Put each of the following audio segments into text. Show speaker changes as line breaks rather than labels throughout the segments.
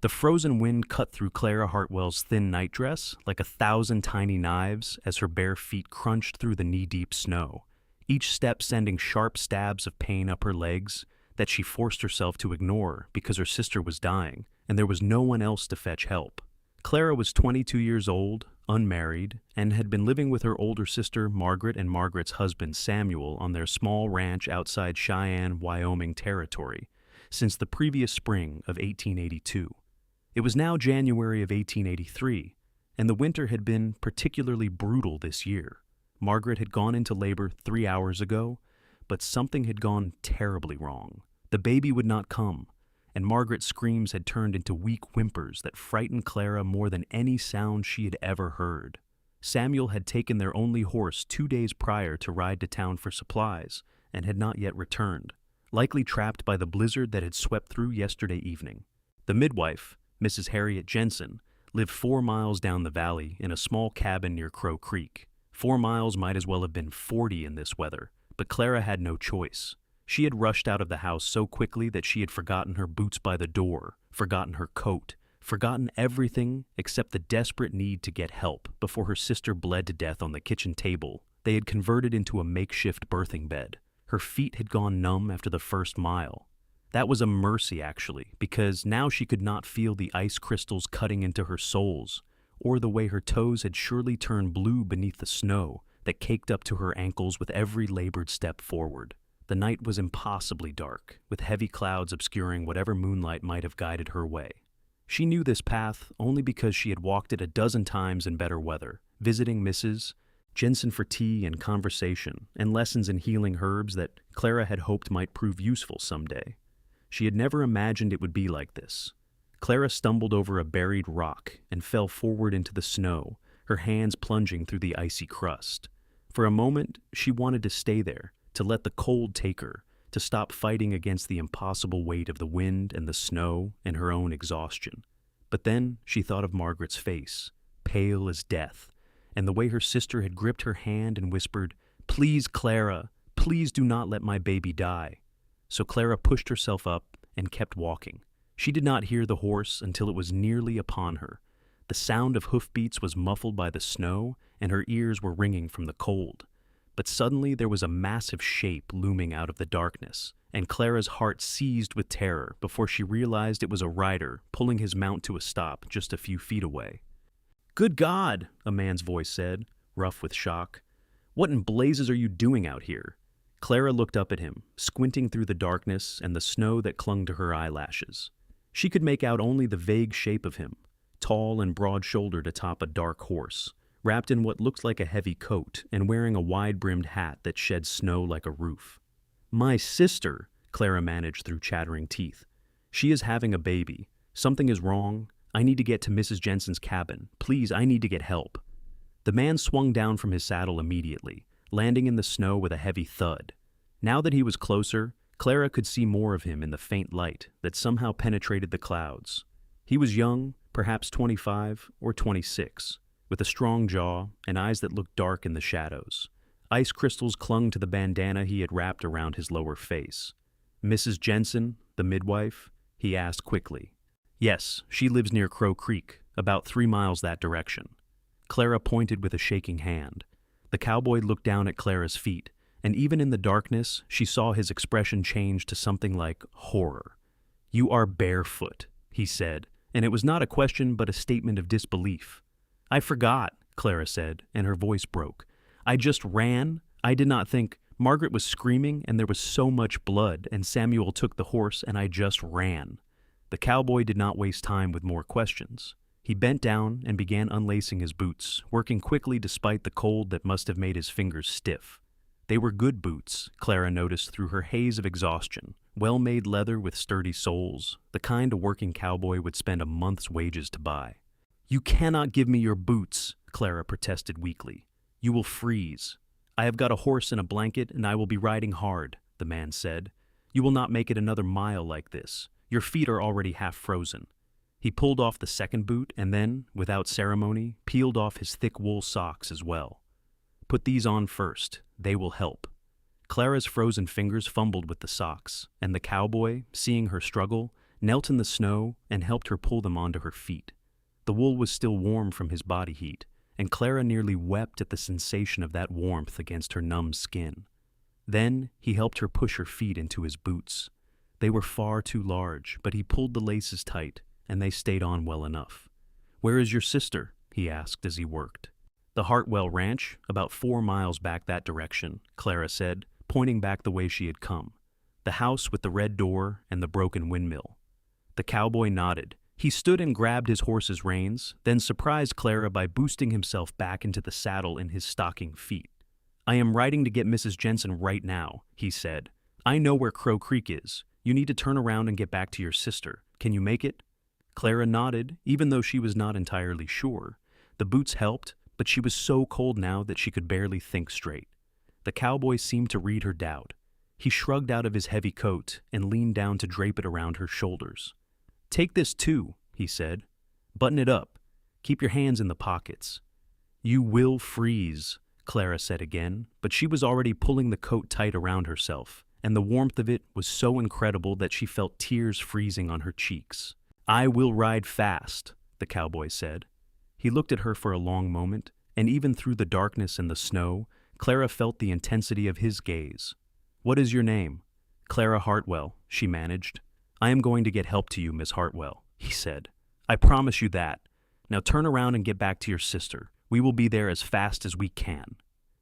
The frozen wind cut through Clara Hartwell's thin nightdress like 1,000 tiny knives as her bare feet crunched through the knee-deep snow, each step sending sharp stabs of pain up her legs that she forced herself to ignore because her sister was dying and there was no one else to fetch help. Clara was 22 years old, unmarried, and had been living with her older sister Margaret and Margaret's husband Samuel on their small ranch outside Cheyenne, Wyoming territory since the previous spring of 1882. It was now January of 1883, and the winter had been particularly brutal this year. Margaret had gone into labor 3 hours ago, but something had gone terribly wrong. The baby would not come, and Margaret's screams had turned into weak whimpers that frightened Clara more than any sound she had ever heard. Samuel had taken their only horse 2 days prior to ride to town for supplies, and had not yet returned, likely trapped by the blizzard that had swept through yesterday evening. The midwife, Mrs. Harriet Jensen, lived 4 miles down the valley in a small cabin near Crow Creek. 4 miles might as well have been 40 in this weather, but Clara had no choice. She had rushed out of the house so quickly that she had forgotten her boots by the door, forgotten her coat, forgotten everything except the desperate need to get help before her sister bled to death on the kitchen table they had converted into a makeshift birthing bed. Her feet had gone numb after the first mile. That was a mercy, actually, because now she could not feel the ice crystals cutting into her soles, or the way her toes had surely turned blue beneath the snow that caked up to her ankles with every labored step forward. The night was impossibly dark, with heavy clouds obscuring whatever moonlight might have guided her way. She knew this path only because she had walked it a dozen times in better weather, visiting Mrs. Jensen for tea and conversation, and lessons in healing herbs that Clara had hoped might prove useful someday. She had never imagined it would be like this. Clara stumbled over a buried rock and fell forward into the snow, her hands plunging through the icy crust. For a moment, she wanted to stay there, to let the cold take her, to stop fighting against the impossible weight of the wind and the snow and her own exhaustion. But then she thought of Margaret's face, pale as death, and the way her sister had gripped her hand and whispered, "Please, Clara, please do not let my baby die." So Clara pushed herself up and kept walking. She did not hear the horse until it was nearly upon her. The sound of hoofbeats was muffled by the snow, and her ears were ringing from the cold. But suddenly there was a massive shape looming out of the darkness, and Clara's heart seized with terror before she realized it was a rider pulling his mount to a stop just a few feet away. "Good God," a man's voice said, rough with shock. "What in blazes are you doing out here?" Clara looked up at him, squinting through the darkness and the snow that clung to her eyelashes. She could make out only the vague shape of him, tall and broad-shouldered atop a dark horse, wrapped in what looked like a heavy coat and wearing a wide-brimmed hat that shed snow like a roof. "My sister," Clara managed through chattering teeth. "She is having a baby. Something is wrong. I need to get to Mrs. Jensen's cabin. Please, I need to get help." The man swung down from his saddle immediately, landing in the snow with a heavy thud. Now that he was closer, Clara could see more of him in the faint light that somehow penetrated the clouds. He was young, perhaps 25 or 26, with a strong jaw and eyes that looked dark in the shadows. Ice crystals clung to the bandana he had wrapped around his lower face. "Mrs. Jensen, the midwife?" he asked quickly. "Yes, she lives near Crow Creek, about 3 miles that direction." Clara pointed with a shaking hand. The cowboy looked down at Clara's feet, and even in the darkness, she saw his expression change to something like horror. "You are barefoot," he said, and it was not a question but a statement of disbelief. "I forgot," Clara said, and her voice broke. "I just ran. I did not think. Margaret was screaming, and there was so much blood, and Samuel took the horse, and I just ran." The cowboy did not waste time with more questions. He bent down and began unlacing his boots, working quickly despite the cold that must have made his fingers stiff. They were good boots, Clara noticed through her haze of exhaustion, well-made leather with sturdy soles, the kind a working cowboy would spend a month's wages to buy. "You cannot give me your boots," Clara protested weakly. "You will freeze." "I have got a horse and a blanket, and I will be riding hard," the man said. "You will not make it another mile like this. Your feet are already half frozen." He pulled off the second boot and then, without ceremony, peeled off his thick wool socks as well. "Put these on first. They will help." Clara's frozen fingers fumbled with the socks, and the cowboy, seeing her struggle, knelt in the snow, and helped her pull them onto her feet. The wool was still warm from his body heat, and Clara nearly wept at the sensation of that warmth against her numb skin. Then he helped her push her feet into his boots. They were far too large, but he pulled the laces tight, and they stayed on well enough. "Where is your sister?" he asked as he worked. "The Hartwell Ranch, about 4 miles back that direction," Clara said, pointing back the way she had come. "The house with the red door and the broken windmill." The cowboy nodded. He stood and grabbed his horse's reins, then surprised Clara by boosting himself back into the saddle in his stocking feet. "I am riding to get Mrs. Jensen right now," he said. "I know where Crow Creek is. You need to turn around and get back to your sister. Can you make it?" Clara nodded, even though she was not entirely sure. The boots helped, but she was so cold now that she could barely think straight. The cowboy seemed to read her doubt. He shrugged out of his heavy coat and leaned down to drape it around her shoulders. "Take this too," he said. "Button it up. Keep your hands in the pockets." "You will freeze," Clara said again, but she was already pulling the coat tight around herself, and the warmth of it was so incredible that she felt tears freezing on her cheeks. "I will ride fast," the cowboy said. He looked at her for a long moment, and even through the darkness and the snow, Clara felt the intensity of his gaze. "What is your name?" "Clara Hartwell," she managed. "I am going to get help to you, Miss Hartwell," he said. "I promise you that. Now turn around and get back to your sister. We will be there as fast as we can."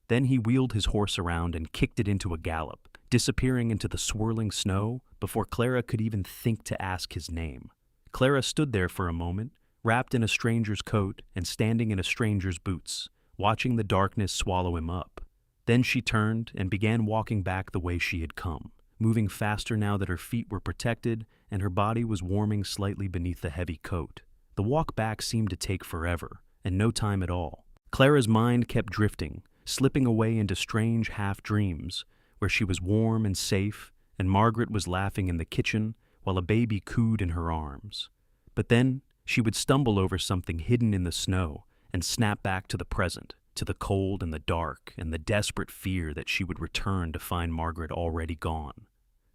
Then he wheeled his horse around and kicked it into a gallop, disappearing into the swirling snow before Clara could even think to ask his name. Clara stood there for a moment, wrapped in a stranger's coat and standing in a stranger's boots, watching the darkness swallow him up. Then she turned and began walking back the way she had come, moving faster now that her feet were protected and her body was warming slightly beneath the heavy coat. The walk back seemed to take forever, and no time at all. Clara's mind kept drifting, slipping away into strange half-dreams, where she was warm and safe, and Margaret was laughing in the kitchen while a baby cooed in her arms. But then she would stumble over something hidden in the snow and snap back to the present, to the cold and the dark and the desperate fear that she would return to find Margaret already gone.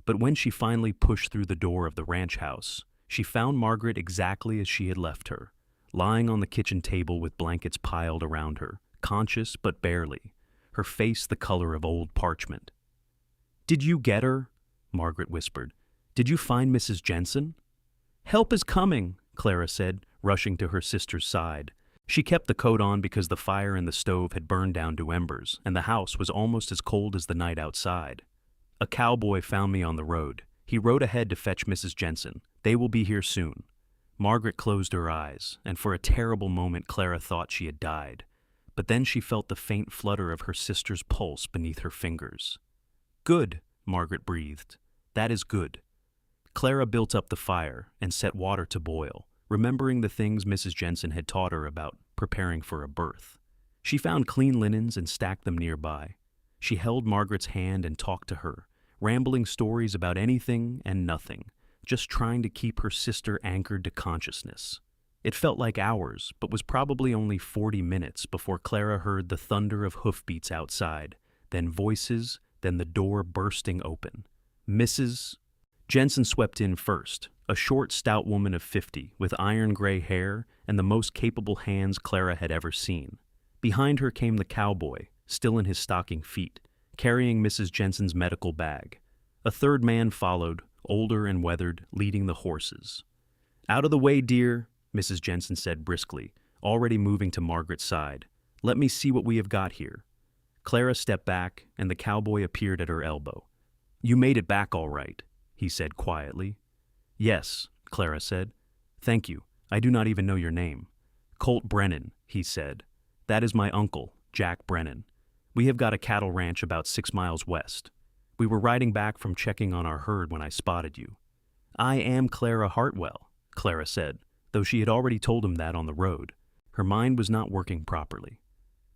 But when she finally pushed through the door of the ranch house, she found Margaret exactly as she had left her, lying on the kitchen table with blankets piled around her, conscious but barely, her face the color of old parchment. "Did you get her?" Margaret whispered. "Did you find Mrs. Jensen?" "Help is coming," Clara said, rushing to her sister's side. She kept the coat on because the fire in the stove had burned down to embers, and the house was almost as cold as the night outside. "A cowboy found me on the road. He rode ahead to fetch Mrs. Jensen. They will be here soon." Margaret closed her eyes, and for a terrible moment Clara thought she had died. But then she felt the faint flutter of her sister's pulse beneath her fingers. "Good," Margaret breathed. "That is good." Clara built up the fire and set water to boil, remembering the things Mrs. Jensen had taught her about preparing for a birth. She found clean linens and stacked them nearby. She held Margaret's hand and talked to her, rambling stories about anything and nothing, just trying to keep her sister anchored to consciousness. It felt like hours, but was probably only 40 minutes before Clara heard the thunder of hoofbeats outside, then voices, then the door bursting open. Mrs. Jensen swept in first, a short, stout woman of 50 with iron-gray hair and the most capable hands Clara had ever seen. Behind her came the cowboy, still in his stocking feet, carrying Mrs. Jensen's medical bag. A third man followed, older and weathered, leading the horses. "Out of the way, dear," Mrs. Jensen said briskly, already moving to Margaret's side. "Let me see what we have got here." Clara stepped back, and the cowboy appeared at her elbow. "You made it back all right," he said quietly. "Yes," Clara said. "Thank you. I do not even know your name." "Colt Brennan," he said. "That is my uncle, Jack Brennan. We have got a cattle ranch about 6 miles west. We were riding back from checking on our herd when I spotted you." "I am Clara Hartwell," Clara said, though she had already told him that on the road. Her mind was not working properly.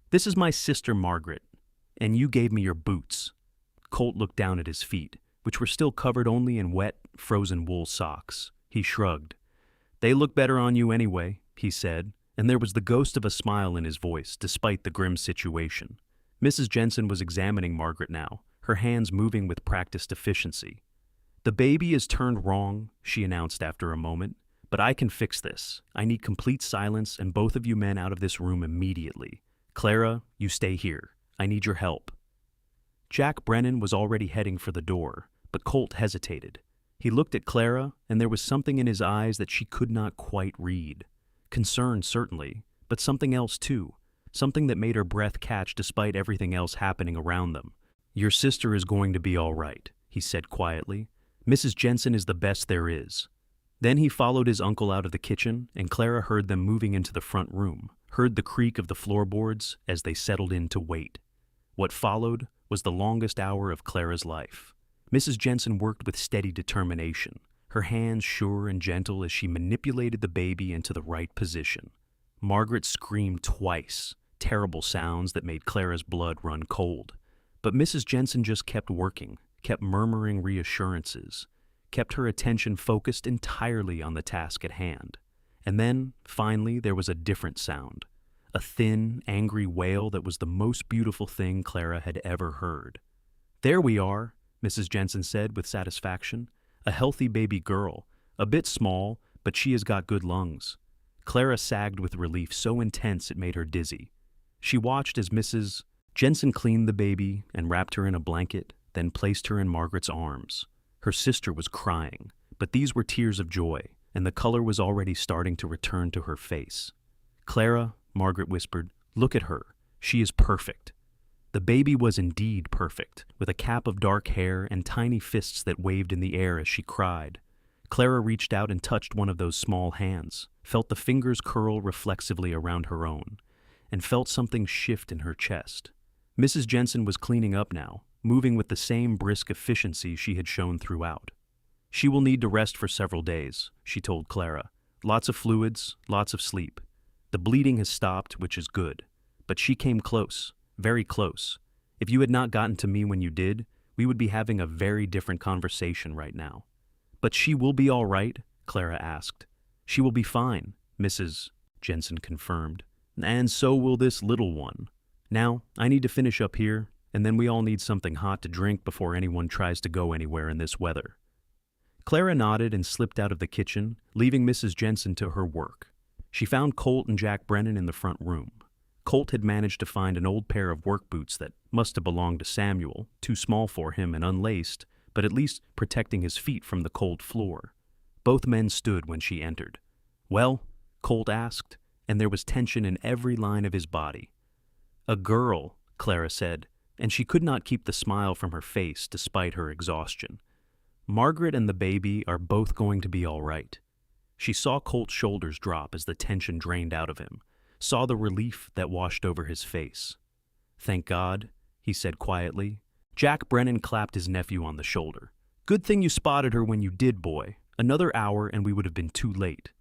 "This is my sister Margaret, and you gave me your boots." Colt looked down at his feet, which were still covered only in wet, frozen wool socks. He shrugged. "They look better on you anyway," he said, and there was the ghost of a smile in his voice, despite the grim situation. Mrs. Jensen was examining Margaret now, her hands moving with practiced efficiency. "The baby is turned wrong," she announced after a moment, "but I can fix this. I need complete silence and both of you men out of this room immediately. Clara, you stay here. I need your help." Jack Brennan was already heading for the door, but Colt hesitated. He looked at Clara, and there was something in his eyes that she could not quite read. Concern, certainly, but something else too. Something that made her breath catch despite everything else happening around them. "Your sister is going to be all right," he said quietly. "Mrs. Jensen is the best there is." Then he followed his uncle out of the kitchen, and Clara heard them moving into the front room, heard the creak of the floorboards as they settled in to wait. What followed was the longest hour of Clara's life. Mrs. Jensen worked with steady determination, her hands sure and gentle as she manipulated the baby into the right position. Margaret screamed twice, terrible sounds that made Clara's blood run cold. But Mrs. Jensen just kept working, kept murmuring reassurances, kept her attention focused entirely on the task at hand. And then, finally, there was a different sound. A thin, angry wail that was the most beautiful thing Clara had ever heard. "There we are," Mrs. Jensen said with satisfaction. "A healthy baby girl, a bit small, but she has got good lungs." Clara sagged with relief so intense it made her dizzy. She watched as Mrs. Jensen cleaned the baby and wrapped her in a blanket, then placed her in Margaret's arms. Her sister was crying, but these were tears of joy, and the color was already starting to return to her face. "Clara," Margaret whispered, "look at her. She is perfect." The baby was indeed perfect, with a cap of dark hair and tiny fists that waved in the air as she cried. Clara reached out and touched one of those small hands, felt the fingers curl reflexively around her own, and felt something shift in her chest. Mrs. Jensen was cleaning up now, moving with the same brisk efficiency she had shown throughout. "She will need to rest for several days," she told Clara. "Lots of fluids, lots of sleep. The bleeding has stopped, which is good. But she came close. Very close. If you had not gotten to me when you did, we would be having a very different conversation right now." "But she will be all right?" Clara asked. "She will be fine," Mrs. Jensen confirmed. "And so will this little one. Now, I need to finish up here, and then we all need something hot to drink before anyone tries to go anywhere in this weather." Clara nodded and slipped out of the kitchen, leaving Mrs. Jensen to her work. She found Colt and Jack Brennan in the front room. Colt had managed to find an old pair of work boots that must have belonged to Samuel, too small for him and unlaced, but at least protecting his feet from the cold floor. Both men stood when she entered. "Well?" Colt asked, and there was tension in every line of his body. "A girl," Clara said, and she could not keep the smile from her face despite her exhaustion. "Margaret and the baby are both going to be all right." She saw Colt's shoulders drop as the tension drained out of him, saw the relief that washed over his face. "Thank God," he said quietly. Jack Brennan clapped his nephew on the shoulder. "Good thing you spotted her when you did, boy. Another hour and we would have been too late."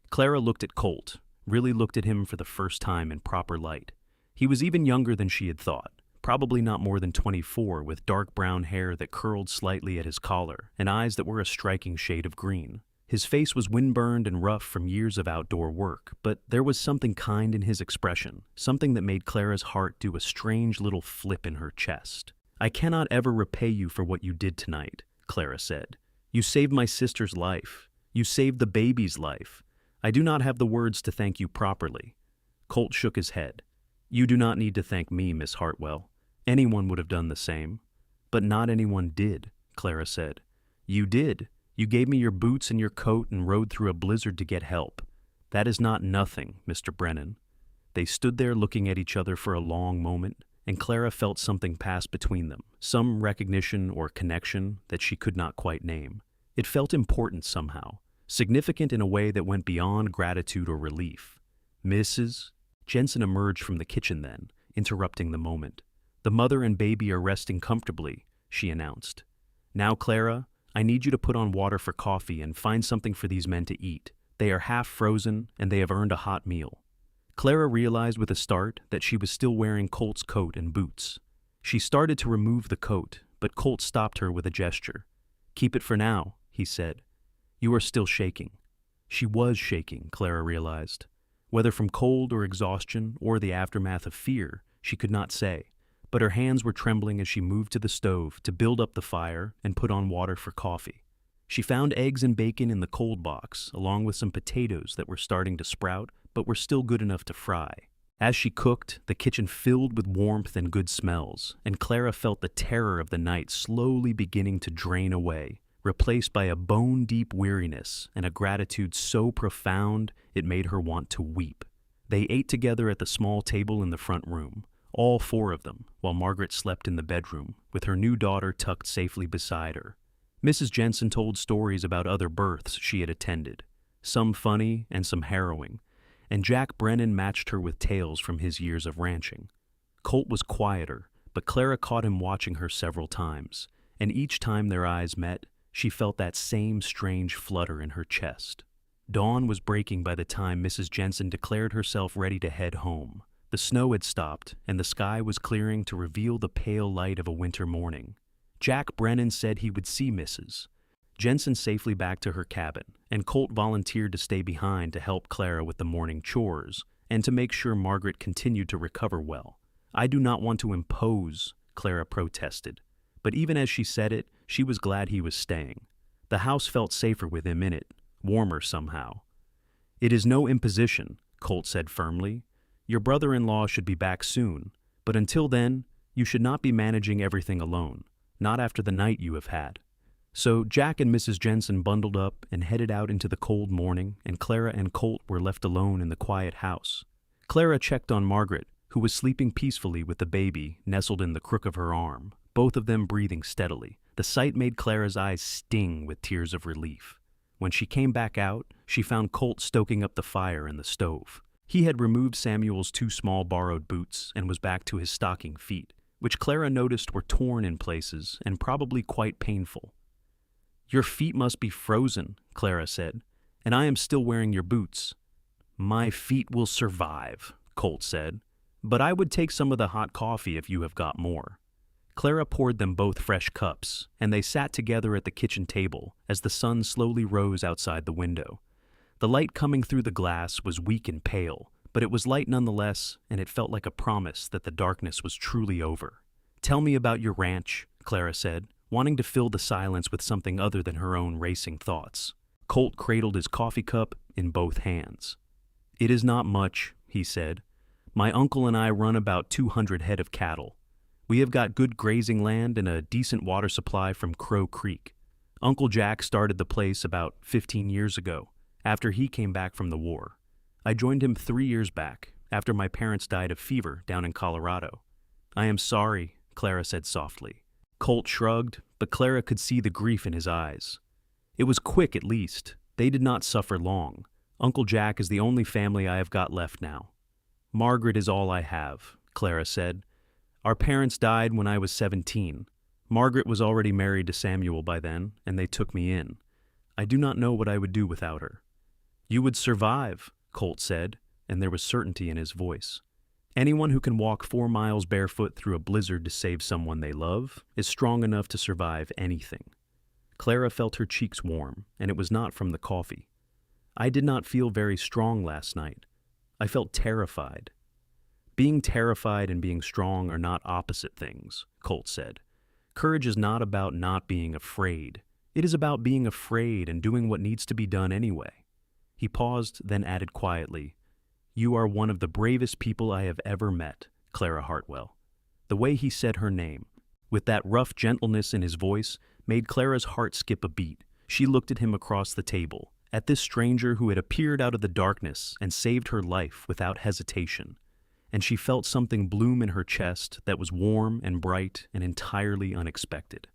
Clara looked at Colt, really looked at him for the first time in proper light. He was even younger than she had thought, probably not more than 24, with dark brown hair that curled slightly at his collar and eyes that were a striking shade of green. His face was windburned and rough from years of outdoor work, but there was something kind in his expression, something that made Clara's heart do a strange little flip in her chest. "I cannot ever repay you for what you did tonight," Clara said. "You saved my sister's life. You saved the baby's life. I do not have the words to thank you properly." Colt shook his head. "You do not need to thank me, Miss Hartwell. Anyone would have done the same." "But not anyone did," Clara said. "You did. You gave me your boots and your coat and rode through a blizzard to get help. That is not nothing, Mr. Brennan." They stood there looking at each other for a long moment, and Clara felt something pass between them, some recognition or connection that she could not quite name. It felt important somehow, significant in a way that went beyond gratitude or relief. "Mrs. Jensen emerged from the kitchen then, interrupting the moment. "The mother and baby are resting comfortably," she announced. "Now, Clara, I need you to put on water for coffee and find something for these men to eat. They are half frozen, and they have earned a hot meal." Clara realized with a start that she was still wearing Colt's coat and boots. She started to remove the coat, but Colt stopped her with a gesture. "Keep it for now," he said. "You are still shaking." She was shaking, Clara realized. Whether from cold or exhaustion or the aftermath of fear, she could not say. But her hands were trembling as she moved to the stove to build up the fire and put on water for coffee. She found eggs and bacon in the cold box, along with some potatoes that were starting to sprout, but were still good enough to fry. As she cooked, the kitchen filled with warmth and good smells, and Clara felt the terror of the night slowly beginning to drain away, replaced by a bone-deep weariness and a gratitude so profound it made her want to weep. They ate together at the small table in the front room, all four of them, while Margaret slept in the bedroom, with her new daughter tucked safely beside her. Mrs. Jensen told stories about other births she had attended, some funny and some harrowing, and Jack Brennan matched her with tales from his years of ranching. Colt was quieter, but Clara caught him watching her several times, and each time their eyes met, she felt that same strange flutter in her chest. Dawn was breaking by the time Mrs. Jensen declared herself ready to head home. The snow had stopped, and the sky was clearing to reveal the pale light of a winter morning. Jack Brennan said he would see Mrs. Jensen safely back to her cabin, and Colt volunteered to stay behind to help Clara with the morning chores and to make sure Margaret continued to recover well. "I do not want to impose," Clara protested, but even as she said it, she was glad he was staying. The house felt safer with him in it, warmer somehow. "It is no imposition," Colt said firmly. "Your brother-in-law should be back soon, but until then, you should not be managing everything alone, not after the night you have had." So Jack and Mrs. Jensen bundled up and headed out into the cold morning, and Clara and Colt were left alone in the quiet house. Clara checked on Margaret, who was sleeping peacefully with the baby nestled in the crook of her arm, both of them breathing steadily. The sight made Clara's eyes sting with tears of relief. When she came back out, she found Colt stoking up the fire in the stove. He had removed Samuel's 2 small borrowed boots and was back to his stocking feet, which Clara noticed were torn in places and probably quite painful. "Your feet must be frozen," Clara said, "and I am still wearing your boots." "My feet will survive," Colt said, "but I would take some of the hot coffee if you have got more." Clara poured them both fresh cups, and they sat together at the kitchen table as the sun slowly rose outside the window. The light coming through the glass was weak and pale, but it was light nonetheless, and it felt like a promise that the darkness was truly over. "Tell me about your ranch," Clara said, wanting to fill the silence with something other than her own racing thoughts. Colt cradled his coffee cup in both hands. "It is not much," he said. "My uncle and I run about 200 head of cattle. We have got good grazing land and a decent water supply from Crow Creek. Uncle Jack started the place about 15 years ago, after he came back from the war. I joined him 3 years back, after my parents died of fever down in Colorado." "I am sorry," Clara said softly. Colt shrugged, but Clara could see the grief in his eyes. "It was quick, at least. They did not suffer long. Uncle Jack is the only family I have got left now." "Margaret is all I have," Clara said. "Our parents died when I was 17. Margaret was already married to Samuel by then, and they took me in. I do not know what I would do without her." "You would survive," Colt said, and there was certainty in his voice. "Anyone who can walk 4 miles barefoot through a blizzard to save someone they love is strong enough to survive anything." Clara felt her cheeks warm, and it was not from the coffee. "I did not feel very strong last night. I felt terrified." "Being terrified and being strong are not opposite things," Colt said. "Courage is not about not being afraid. It is about being afraid and doing what needs to be done anyway." He paused, then added quietly, "You are one of the bravest people I have ever met, Clara Hartwell." The way he said her name, with that rough gentleness in his voice, made Clara's heart skip a beat. She looked at him across the table, at this stranger who had appeared out of the darkness and saved her life without hesitation, and she felt something bloom in her chest that was warm and bright and entirely unexpected.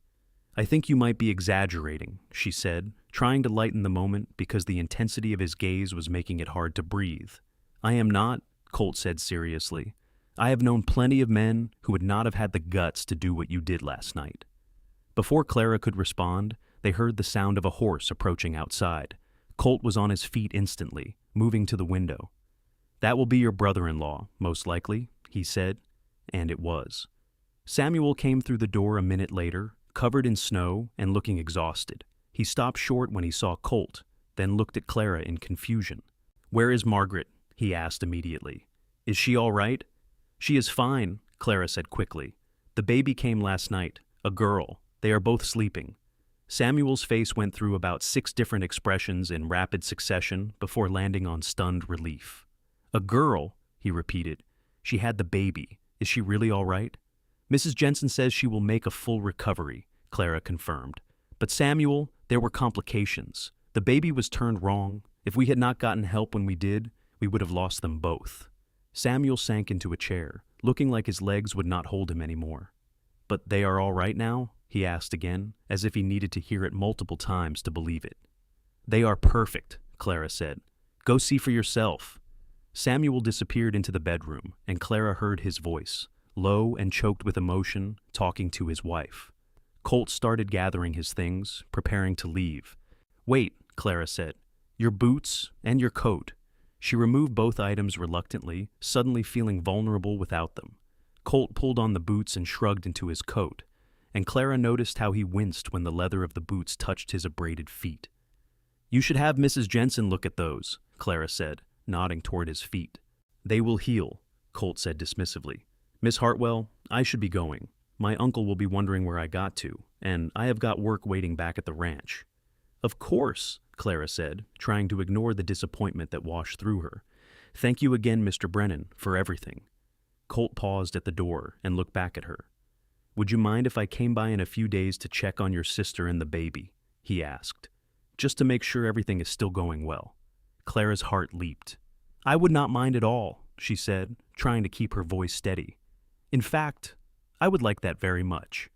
"I think you might be exaggerating," she said, trying to lighten the moment because the intensity of his gaze was making it hard to breathe. "I am not," Colt said seriously. "I have known plenty of men who would not have had the guts to do what you did last night." Before Clara could respond, they heard the sound of a horse approaching outside. Colt was on his feet instantly, moving to the window. "That will be your brother-in-law, most likely," he said, and it was. Samuel came through the door a minute later, covered in snow and looking exhausted. He stopped short when he saw Colt, then looked at Clara in confusion. "Where is Margaret?" he asked immediately. "Is she all right?" "She is fine," Clara said quickly. "The baby came last night, a girl. They are both sleeping." Samuel's face went through about 6 different expressions in rapid succession before landing on stunned relief. "A girl," he repeated. "She had the baby. Is she really all right?" "Mrs. Jensen says she will make a full recovery," Clara confirmed. "But Samuel, there were complications. The baby was turned wrong. If we had not gotten help when we did, we would have lost them both." Samuel sank into a chair, looking like his legs would not hold him anymore. "But they are all right now?" he asked again, as if he needed to hear it multiple times to believe it. "They are perfect," Clara said. "Go see for yourself." Samuel disappeared into the bedroom, and Clara heard his voice, low and choked with emotion, talking to his wife. Colt started gathering his things, preparing to leave. "Wait," Clara said. "Your boots and your coat." She removed both items reluctantly, suddenly feeling vulnerable without them. Colt pulled on the boots and shrugged into his coat, and Clara noticed how he winced when the leather of the boots touched his abraded feet. "You should have Mrs. Jensen look at those," Clara said, nodding toward his feet. "They will heal," Colt said dismissively. "Miss Hartwell, I should be going. My uncle will be wondering where I got to, and I have got work waiting back at the ranch." "Of course," Clara said, trying to ignore the disappointment that washed through her. "Thank you again, Mr. Brennan, for everything." Colt paused at the door and looked back at her. "Would you mind if I came by in a few days to check on your sister and the baby?" he asked. "Just to make sure everything is still going well." Clara's heart leaped. "I would not mind at all," she said, trying to keep her voice steady. "In fact, I would like that very much."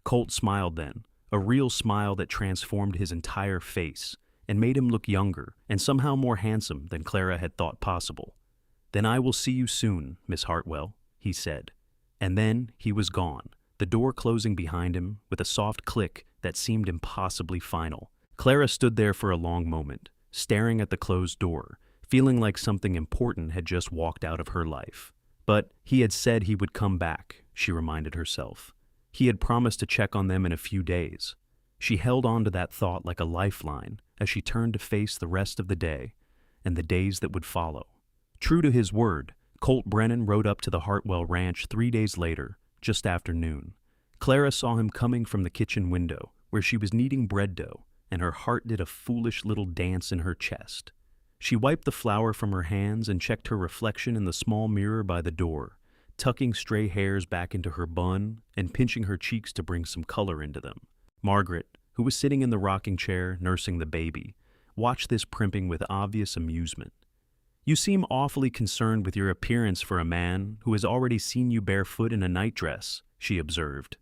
Colt smiled then, a real smile that transformed his entire face and made him look younger and somehow more handsome than Clara had thought possible. "Then I will see you soon, Miss Hartwell," he said. And then he was gone, the door closing behind him with a soft click that seemed impossibly final. Clara stood there for a long moment, staring at the closed door, feeling like something important had just walked out of her life. But he had said he would come back, she reminded herself. He had promised to check on them in a few days. She held on to that thought like a lifeline as she turned to face the rest of the day and the days that would follow. True to his word, Colt Brennan rode up to the Hartwell Ranch 3 days later, just after noon. Clara saw him coming from the kitchen window, where she was kneading bread dough, and her heart did a foolish little dance in her chest. She wiped the flour from her hands and checked her reflection in the small mirror by the door, tucking stray hairs back into her bun and pinching her cheeks to bring some color into them. Margaret, who was sitting in the rocking chair nursing the baby, watched this primping with obvious amusement. "You seem awfully concerned with your appearance for a man who has already seen you barefoot in a nightdress," she observed.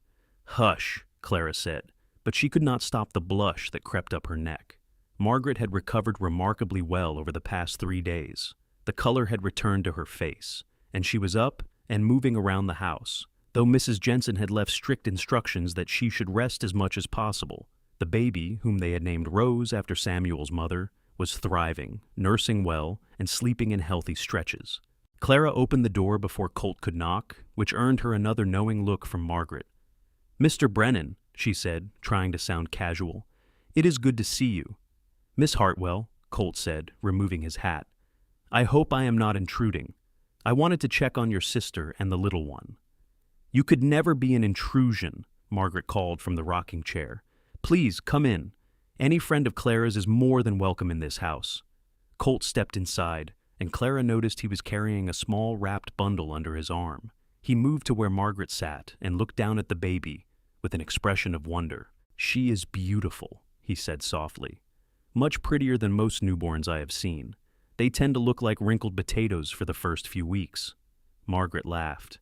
"Hush," Clara said, but she could not stop the blush that crept up her neck. Margaret had recovered remarkably well over the past 3 days. The color had returned to her face, and she was up and moving around the house, though Mrs. Jensen had left strict instructions that she should rest as much as possible. The baby, whom they had named Rose after Samuel's mother, was thriving, nursing well, and sleeping in healthy stretches. Clara opened the door before Colt could knock, which earned her another knowing look from Margaret. "Mr. Brennan," she said, trying to sound casual, "it is good to see you." "Miss Hartwell," Colt said, removing his hat, "I hope I am not intruding. I wanted to check on your sister and the little one." "You could never be an intrusion," Margaret called from the rocking chair. "Please, come in. Any friend of Clara's is more than welcome in this house." Colt stepped inside, and Clara noticed he was carrying a small wrapped bundle under his arm. He moved to where Margaret sat and looked down at the baby with an expression of wonder. "She is beautiful," he said softly. "Much prettier than most newborns I have seen. They tend to look like wrinkled potatoes for the first few weeks." Margaret laughed.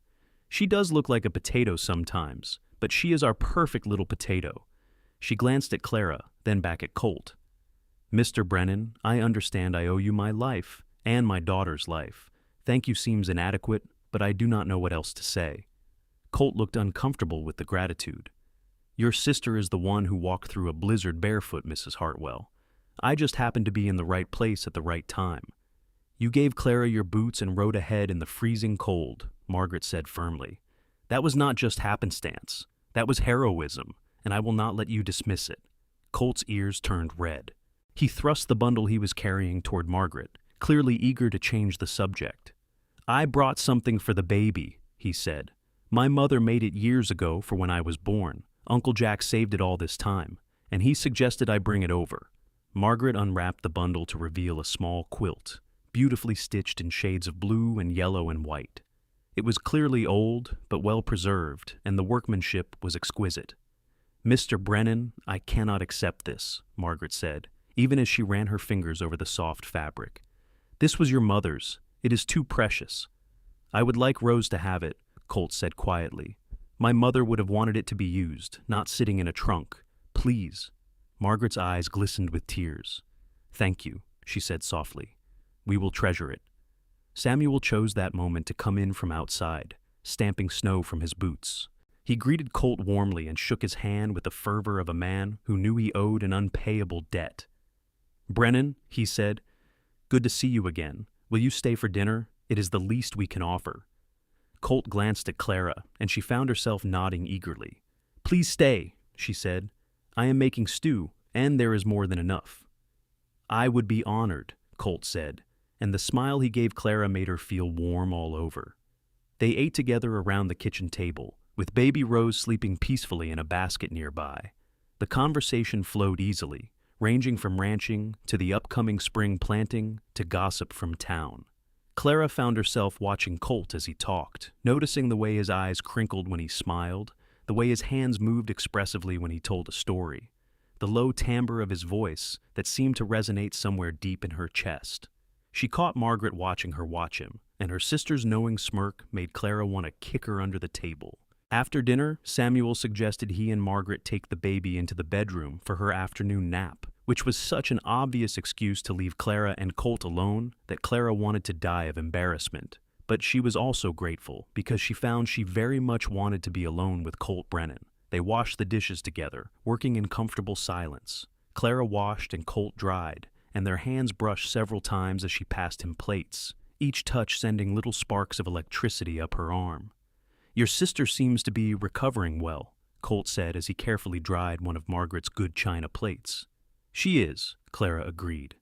"She does look like a potato sometimes, but she is our perfect little potato." She glanced at Clara, then back at Colt. "Mr. Brennan, I understand I owe you my life, and my daughter's life. Thank you seems inadequate, but I do not know what else to say." Colt looked uncomfortable with the gratitude. "Your sister is the one who walked through a blizzard barefoot, Mrs. Hartwell. I just happened to be in the right place at the right time." "You gave Clara your boots and rode ahead in the freezing cold," Margaret said firmly. "That was not just happenstance. That was heroism, and I will not let you dismiss it." Colt's ears turned red. He thrust the bundle he was carrying toward Margaret, clearly eager to change the subject. "I brought something for the baby," he said. "My mother made it years ago for when I was born. Uncle Jack saved it all this time. and he suggested I bring it over. Margaret unwrapped the bundle to reveal a small quilt, beautifully stitched in shades of blue and yellow and white. It was clearly old, but well preserved, and the workmanship was exquisite. "Mr. Brennan, I cannot accept this," Margaret said, even as she ran her fingers over the soft fabric. "This was your mother's. It is too precious." "I would like Rose to have it," Colt said quietly. "My mother would have wanted it to be used, not sitting in a trunk. Please." Margaret's eyes glistened with tears. "Thank you," she said softly. "We will treasure it." Samuel chose that moment to come in from outside, stamping snow from his boots. He greeted Colt warmly and shook his hand with the fervor of a man who knew he owed an unpayable debt. "Brennan," he said, "good to see you again. Will you stay for dinner? It is the least we can offer." Colt glanced at Clara, and she found herself nodding eagerly. "Please stay," she said. "I am making stew, and there is more than enough." "I would be honored," Colt said, and the smile he gave Clara made her feel warm all over. They ate together around the kitchen table, with baby Rose sleeping peacefully in a basket nearby. The conversation flowed easily, ranging from ranching to the upcoming spring planting to gossip from town. Clara found herself watching Colt as he talked, noticing the way his eyes crinkled when he smiled, the way his hands moved expressively when he told a story, the low timbre of his voice that seemed to resonate somewhere deep in her chest. She caught Margaret watching her watch him, and her sister's knowing smirk made Clara want to kick her under the table. After dinner, Samuel suggested he and Margaret take the baby into the bedroom for her afternoon nap, which was such an obvious excuse to leave Clara and Colt alone that Clara wanted to die of embarrassment. But she was also grateful because she found she very much wanted to be alone with Colt Brennan. They washed the dishes together, working in comfortable silence. Clara washed and Colt dried, and their hands brushed several times as she passed him plates, each touch sending little sparks of electricity up her arm. "Your sister seems to be recovering well," Colt said as he carefully dried one of Margaret's good china plates. "She is," Clara agreed.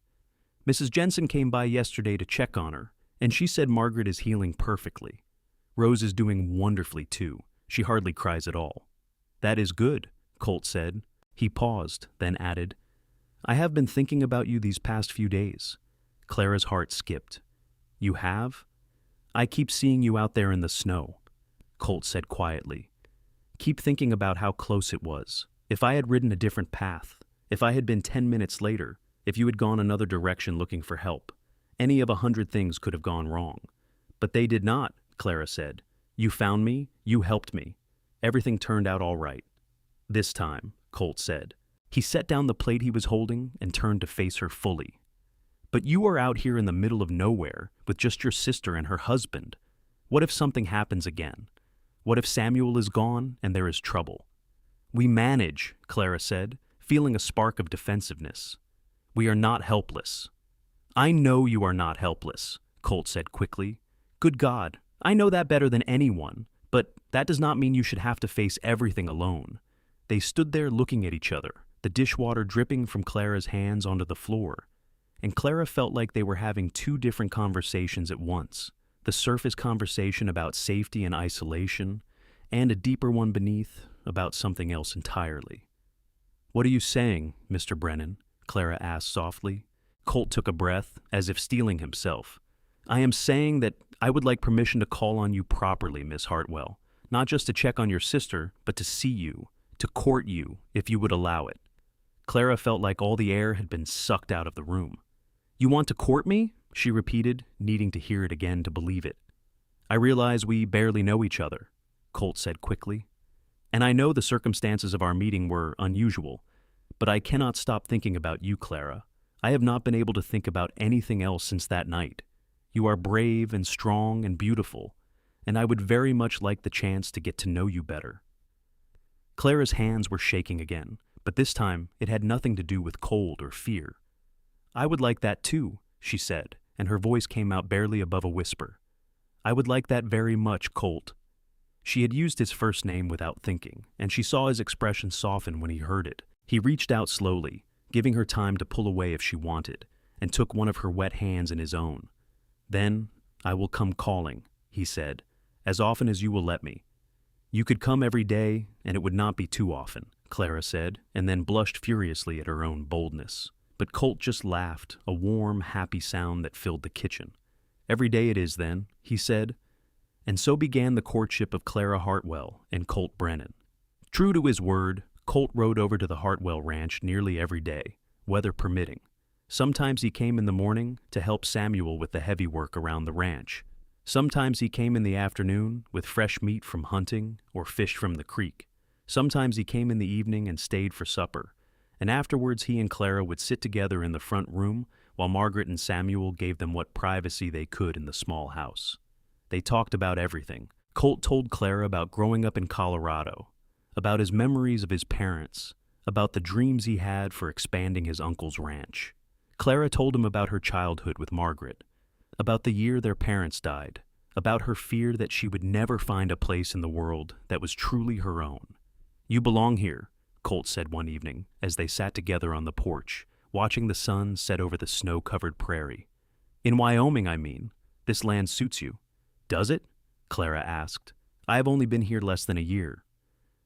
"Mrs. Jensen came by yesterday to check on her, and she said Margaret is healing perfectly. Rose is doing wonderfully too. She hardly cries at all." "That is good," Colt said. He paused, then added, "I have been thinking about you these past few days." Clara's heart skipped. "You have?" "I keep seeing you out there in the snow," Colt said quietly. "Keep thinking about how close it was. If I had ridden a different path, if I had been 10 minutes later, if you had gone another direction looking for help, any of 100 things could have gone wrong. But they did not," Clara said. "You found me, you helped me. Everything turned out all right. This time," Colt said. He set down the plate he was holding and turned to face her fully. "But you are out here in the middle of nowhere with just your sister and her husband. What if something happens again? What if Samuel is gone and there is trouble?" "We manage," Clara said, feeling a spark of defensiveness. "We are not helpless." "I know you are not helpless," Colt said quickly. "Good God, I know that better than anyone, but that does not mean you should have to face everything alone." They stood there looking at each other, the dishwater dripping from Clara's hands onto the floor. And Clara felt like they were having two different conversations at once, the surface conversation about safety and isolation, and a deeper one beneath about something else entirely. "What are you saying, Mr. Brennan?" Clara asked softly. Colt took a breath, as if steeling himself. "I am saying that I would like permission to call on you properly, Miss Hartwell, not just to check on your sister, but to see you, to court you, if you would allow it." Clara felt like all the air had been sucked out of the room. "You want to court me?" she repeated, needing to hear it again to believe it. "I realize we barely know each other," Colt said quickly. "And I know the circumstances of our meeting were unusual, but I cannot stop thinking about you, Clara. I have not been able to think about anything else since that night. You are brave and strong and beautiful, and I would very much like the chance to get to know you better." Clara's hands were shaking again, but this time it had nothing to do with cold or fear. "I would like that too," she said, and her voice came out barely above a whisper. "I would like that very much, Colt." She had used his first name without thinking, and she saw his expression soften when he heard it. He reached out slowly, giving her time to pull away if she wanted, and took one of her wet hands in his own. "Then I will come calling," he said, "as often as you will let me." "You could come every day, and it would not be too often," Clara said, and then blushed furiously at her own boldness. But Colt just laughed, a warm, happy sound that filled the kitchen. "Every day it is, then," he said. And so began the courtship of Clara Hartwell and Colt Brennan. True to his word, Colt rode over to the Hartwell ranch nearly every day, weather permitting. Sometimes he came in the morning to help Samuel with the heavy work around the ranch. Sometimes he came in the afternoon with fresh meat from hunting or fish from the creek. Sometimes he came in the evening and stayed for supper. And afterwards he and Clara would sit together in the front room while Margaret and Samuel gave them what privacy they could in the small house. They talked about everything. Colt told Clara about growing up in Colorado, about his memories of his parents, about the dreams he had for expanding his uncle's ranch. Clara told him about her childhood with Margaret, about the year their parents died, about her fear that she would never find a place in the world that was truly her own. "You belong here," Colt said one evening as they sat together on the porch, watching the sun set over the snow-covered prairie. "In Wyoming, I mean. This land suits you." "Does it?" Clara asked. "I have only been here less than a year."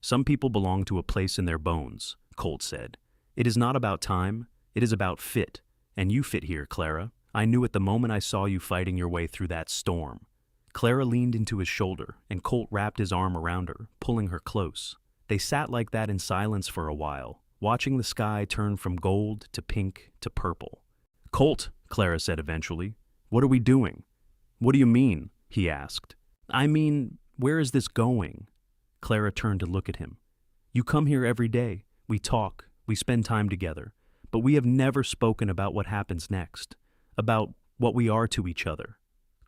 "Some people belong to a place in their bones," Colt said. "It is not about time, it is about fit. And you fit here, Clara. I knew it the moment I saw you fighting your way through that storm." Clara leaned into his shoulder, and Colt wrapped his arm around her, pulling her close. They sat like that in silence for a while, watching the sky turn from gold to pink to purple. "Colt," Clara said eventually, "what are we doing?" "What do you mean?" he asked. "I mean, where is this going?" Clara turned to look at him. "You come here every day. We talk. We spend time together. But we have never spoken about what happens next, about what we are to each other."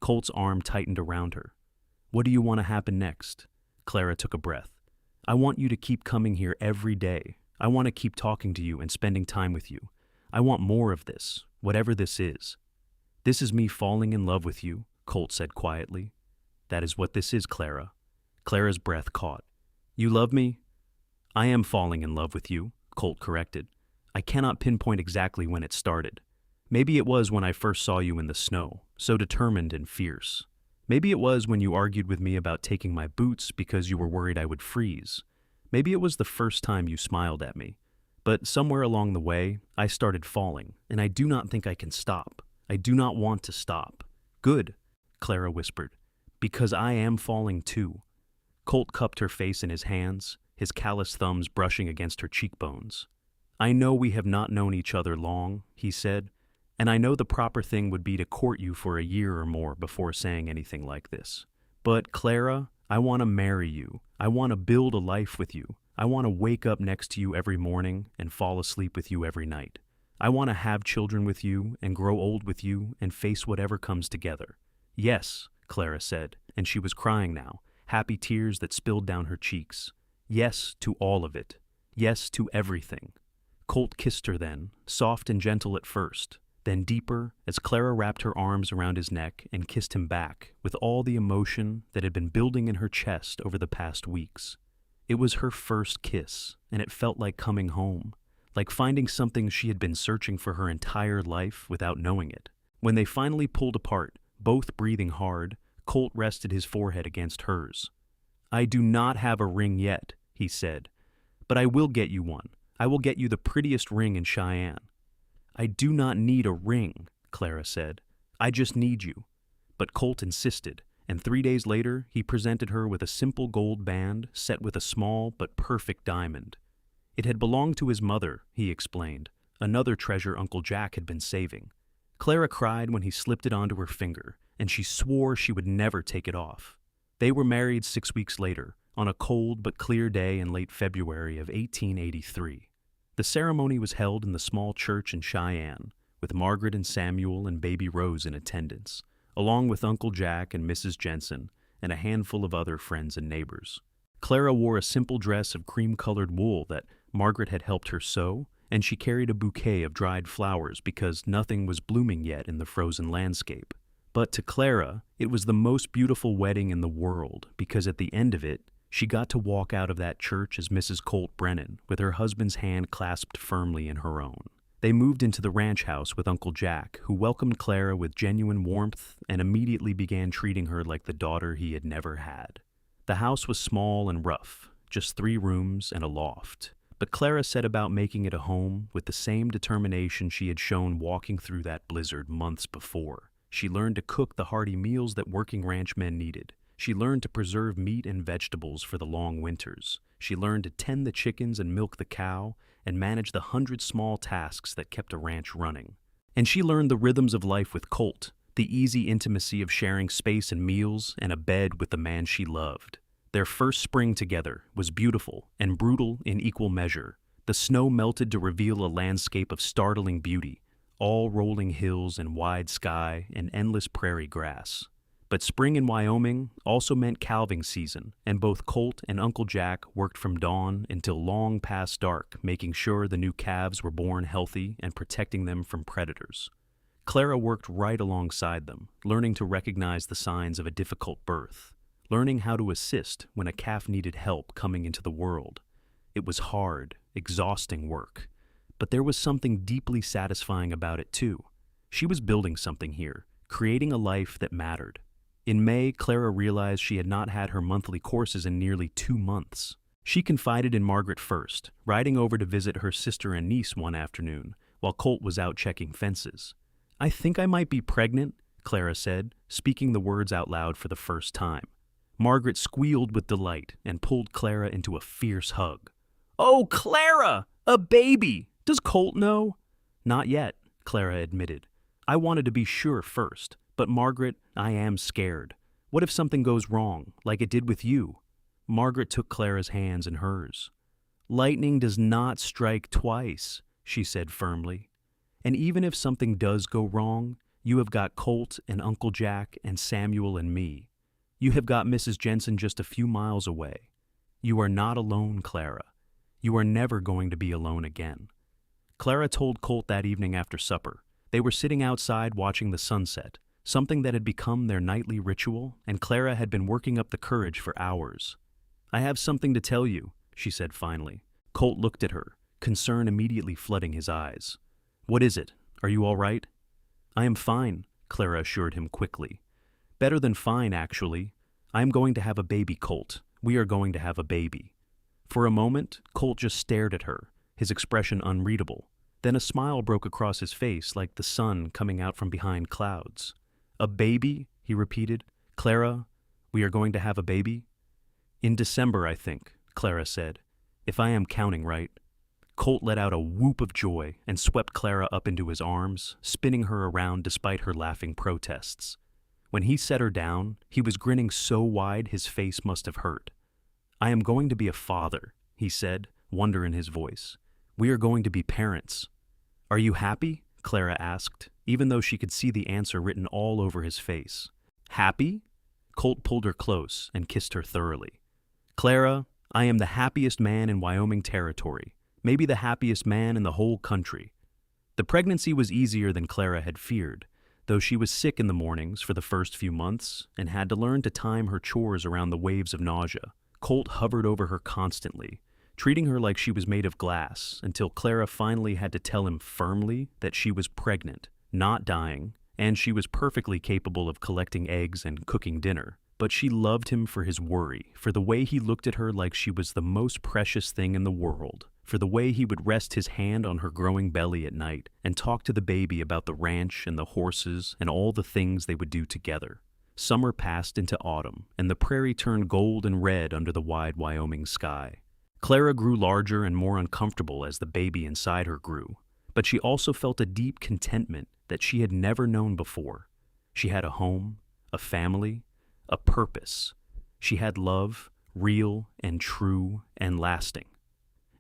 Colt's arm tightened around her. "What do you want to happen next?" Clara took a breath. "I want you to keep coming here every day. I want to keep talking to you and spending time with you. I want more of this, whatever this is." "This is me falling in love with you," Colt said quietly. "That is what this is, Clara." Clara's breath caught. "You love me?" "I am falling in love with you," Colt corrected. "I cannot pinpoint exactly when it started. Maybe it was when I first saw you in the snow, so determined and fierce. Maybe it was when you argued with me about taking my boots because you were worried I would freeze. Maybe it was the first time you smiled at me. But somewhere along the way, I started falling, and I do not think I can stop. I do not want to stop." "Good," Clara whispered, "because I am falling too." Colt cupped her face in his hands, his callous thumbs brushing against her cheekbones. "I know we have not known each other long," he said, "and I know the proper thing would be to court you for a year or more before saying anything like this. But, Clara, I want to marry you. I want to build a life with you. I want to wake up next to you every morning and fall asleep with you every night. I want to have children with you and grow old with you and face whatever comes together." "Yes," Clara said, and she was crying now, happy tears that spilled down her cheeks. "Yes to all of it. Yes to everything." Colt kissed her then, soft and gentle at first, then deeper as Clara wrapped her arms around his neck and kissed him back with all the emotion that had been building in her chest over the past weeks. It was her first kiss, and it felt like coming home, like finding something she had been searching for her entire life without knowing it. When they finally pulled apart, both breathing hard, Colt rested his forehead against hers. "I do not have a ring yet," he said, "but I will get you one. I will get you the prettiest ring in Cheyenne." "I do not need a ring," Clara said. "I just need you." But Colt insisted, and 3 days later he presented her with a simple gold band set with a small but perfect diamond. It had belonged to his mother, he explained, another treasure Uncle Jack had been saving. Clara cried when he slipped it onto her finger, and she swore she would never take it off. They were married 6 weeks later, on a cold but clear day in late February of 1883. The ceremony was held in the small church in Cheyenne, with Margaret and Samuel and baby Rose in attendance, along with Uncle Jack and Mrs. Jensen and a handful of other friends and neighbors. Clara wore a simple dress of cream-colored wool that Margaret had helped her sew, and she carried a bouquet of dried flowers because nothing was blooming yet in the frozen landscape. But to Clara, it was the most beautiful wedding in the world because at the end of it, she got to walk out of that church as Mrs. Colt Brennan, with her husband's hand clasped firmly in her own. They moved into the ranch house with Uncle Jack, who welcomed Clara with genuine warmth and immediately began treating her like the daughter he had never had. The house was small and rough, just 3 rooms and a loft, but Clara set about making it a home with the same determination she had shown walking through that blizzard months before. She learned to cook the hearty meals that working ranchmen needed. She learned to preserve meat and vegetables for the long winters. She learned to tend the chickens and milk the cow and manage the 100 small tasks that kept a ranch running. And she learned the rhythms of life with Colt, the easy intimacy of sharing space and meals and a bed with the man she loved. Their first spring together was beautiful and brutal in equal measure. The snow melted to reveal a landscape of startling beauty, all rolling hills and wide sky and endless prairie grass. But spring in Wyoming also meant calving season, and both Colt and Uncle Jack worked from dawn until long past dark, making sure the new calves were born healthy and protecting them from predators. Clara worked right alongside them, learning to recognize the signs of a difficult birth, learning how to assist when a calf needed help coming into the world. It was hard, exhausting work, but there was something deeply satisfying about it too. She was building something here, creating a life that mattered. In May, Clara realized she had not had her monthly courses in nearly 2 months. She confided in Margaret first, riding over to visit her sister and niece one afternoon, while Colt was out checking fences. "I think I might be pregnant," Clara said, speaking the words out loud for the first time. Margaret squealed with delight and pulled Clara into a fierce hug. "Oh, Clara! A baby! Does Colt know?" "Not yet," Clara admitted. "I wanted to be sure first. But Margaret, I am scared. What if something goes wrong, like it did with you?" Margaret took Clara's hands in hers. "Lightning does not strike twice," she said firmly. "And even if something does go wrong, you have got Colt and Uncle Jack and Samuel and me. You have got Mrs. Jensen just a few miles away. You are not alone, Clara. You are never going to be alone again." Clara told Colt that evening after supper. They were sitting outside watching the sunset, something that had become their nightly ritual, and Clara had been working up the courage for hours. "I have something to tell you," she said finally. Colt looked at her, concern immediately flooding his eyes. "What is it? Are you all right?" "I am fine," Clara assured him quickly. "Better than fine, actually. I am going to have a baby, Colt. We are going to have a baby." For a moment, Colt just stared at her, his expression unreadable. Then a smile broke across his face like the sun coming out from behind clouds. "A baby?" he repeated. "Clara, we are going to have a baby?" "In December, I think," Clara said, "if I am counting right." Colt let out a whoop of joy and swept Clara up into his arms, spinning her around despite her laughing protests. When he set her down, he was grinning so wide his face must have hurt. "I am going to be a father," he said, wonder in his voice. "We are going to be parents." "Are you happy?" Clara asked, even though she could see the answer written all over his face. "Happy?" Colt pulled her close and kissed her thoroughly. "Clara, I am the happiest man in Wyoming Territory, maybe the happiest man in the whole country." The pregnancy was easier than Clara had feared, though she was sick in the mornings for the first few months and had to learn to time her chores around the waves of nausea. Colt hovered over her constantly, treating her like she was made of glass, until Clara finally had to tell him firmly that she was pregnant, not dying, and she was perfectly capable of collecting eggs and cooking dinner. But she loved him for his worry, for the way he looked at her like she was the most precious thing in the world, for the way he would rest his hand on her growing belly at night and talk to the baby about the ranch and the horses and all the things they would do together. Summer passed into autumn, and the prairie turned gold and red under the wide Wyoming sky. Clara grew larger and more uncomfortable as the baby inside her grew, but she also felt a deep contentment that she had never known before. She had a home, a family, a purpose. She had love, real and true and lasting.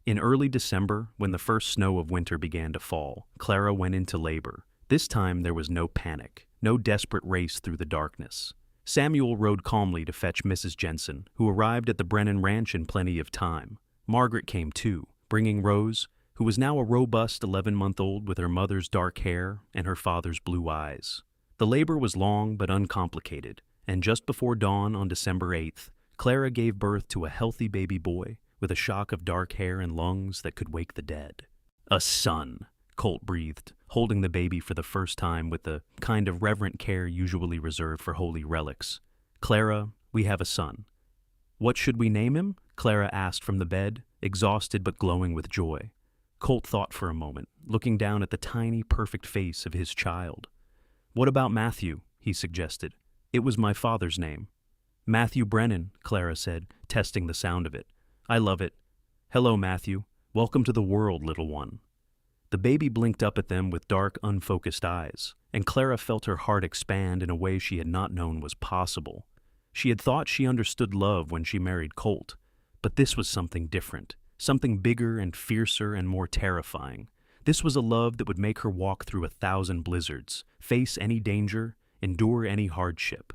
In early December, when the first snow of winter began to fall, Clara went into labor. This time there was no panic, no desperate race through the darkness. Samuel rode calmly to fetch Mrs. Jensen, who arrived at the Brennan Ranch in plenty of time. Margaret came too, bringing Rose, who was now a robust 11-month-old with her mother's dark hair and her father's blue eyes. The labor was long but uncomplicated, and just before dawn on December 8th, Clara gave birth to a healthy baby boy with a shock of dark hair and lungs that could wake the dead. "A son," Colt breathed, holding the baby for the first time with the kind of reverent care usually reserved for holy relics. "Clara, we have a son." "What should we name him?" Clara asked from the bed, exhausted but glowing with joy. Colt thought for a moment, looking down at the tiny, perfect face of his child. "What about Matthew?" he suggested. "It was my father's name." "Matthew Brennan," Clara said, testing the sound of it. "I love it. Hello, Matthew. Welcome to the world, little one." The baby blinked up at them with dark, unfocused eyes, and Clara felt her heart expand in a way she had not known was possible. She had thought she understood love when she married Colt, but this was something different, something bigger and fiercer and more terrifying. This was a love that would make her walk through 1,000 blizzards, face any danger, endure any hardship.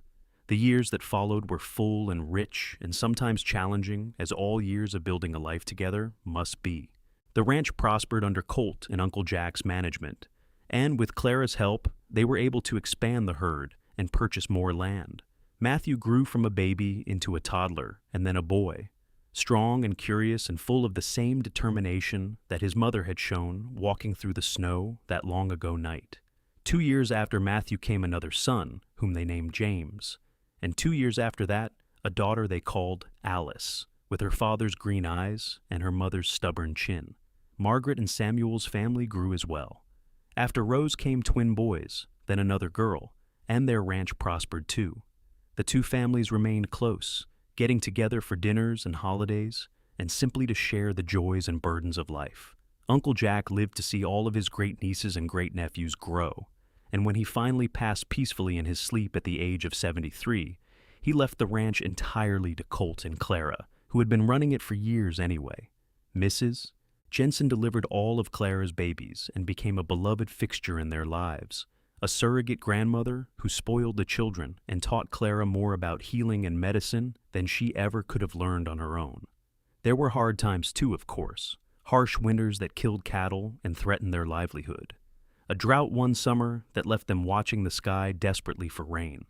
The years that followed were full and rich and sometimes challenging, as all years of building a life together must be. The ranch prospered under Colt and Uncle Jack's management, and with Clara's help, they were able to expand the herd and purchase more land. Matthew grew from a baby into a toddler and then a boy, strong and curious and full of the same determination that his mother had shown walking through the snow that long ago night. 2 years after Matthew came another son, whom they named James, and 2 years after that, a daughter they called Alice, with her father's green eyes and her mother's stubborn chin. Margaret and Samuel's family grew as well. After Rose came twin boys, then another girl, and their ranch prospered too. The two families remained close, getting together for dinners and holidays, and simply to share the joys and burdens of life. Uncle Jack lived to see all of his great-nieces and great-nephews grow, and when he finally passed peacefully in his sleep at the age of 73, he left the ranch entirely to Colt and Clara, who had been running it for years anyway. Mrs. Jensen delivered all of Clara's babies and became a beloved fixture in their lives, a surrogate grandmother who spoiled the children and taught Clara more about healing and medicine than she ever could have learned on her own. There were hard times too, of course, harsh winters that killed cattle and threatened their livelihood. A drought one summer that left them watching the sky desperately for rain.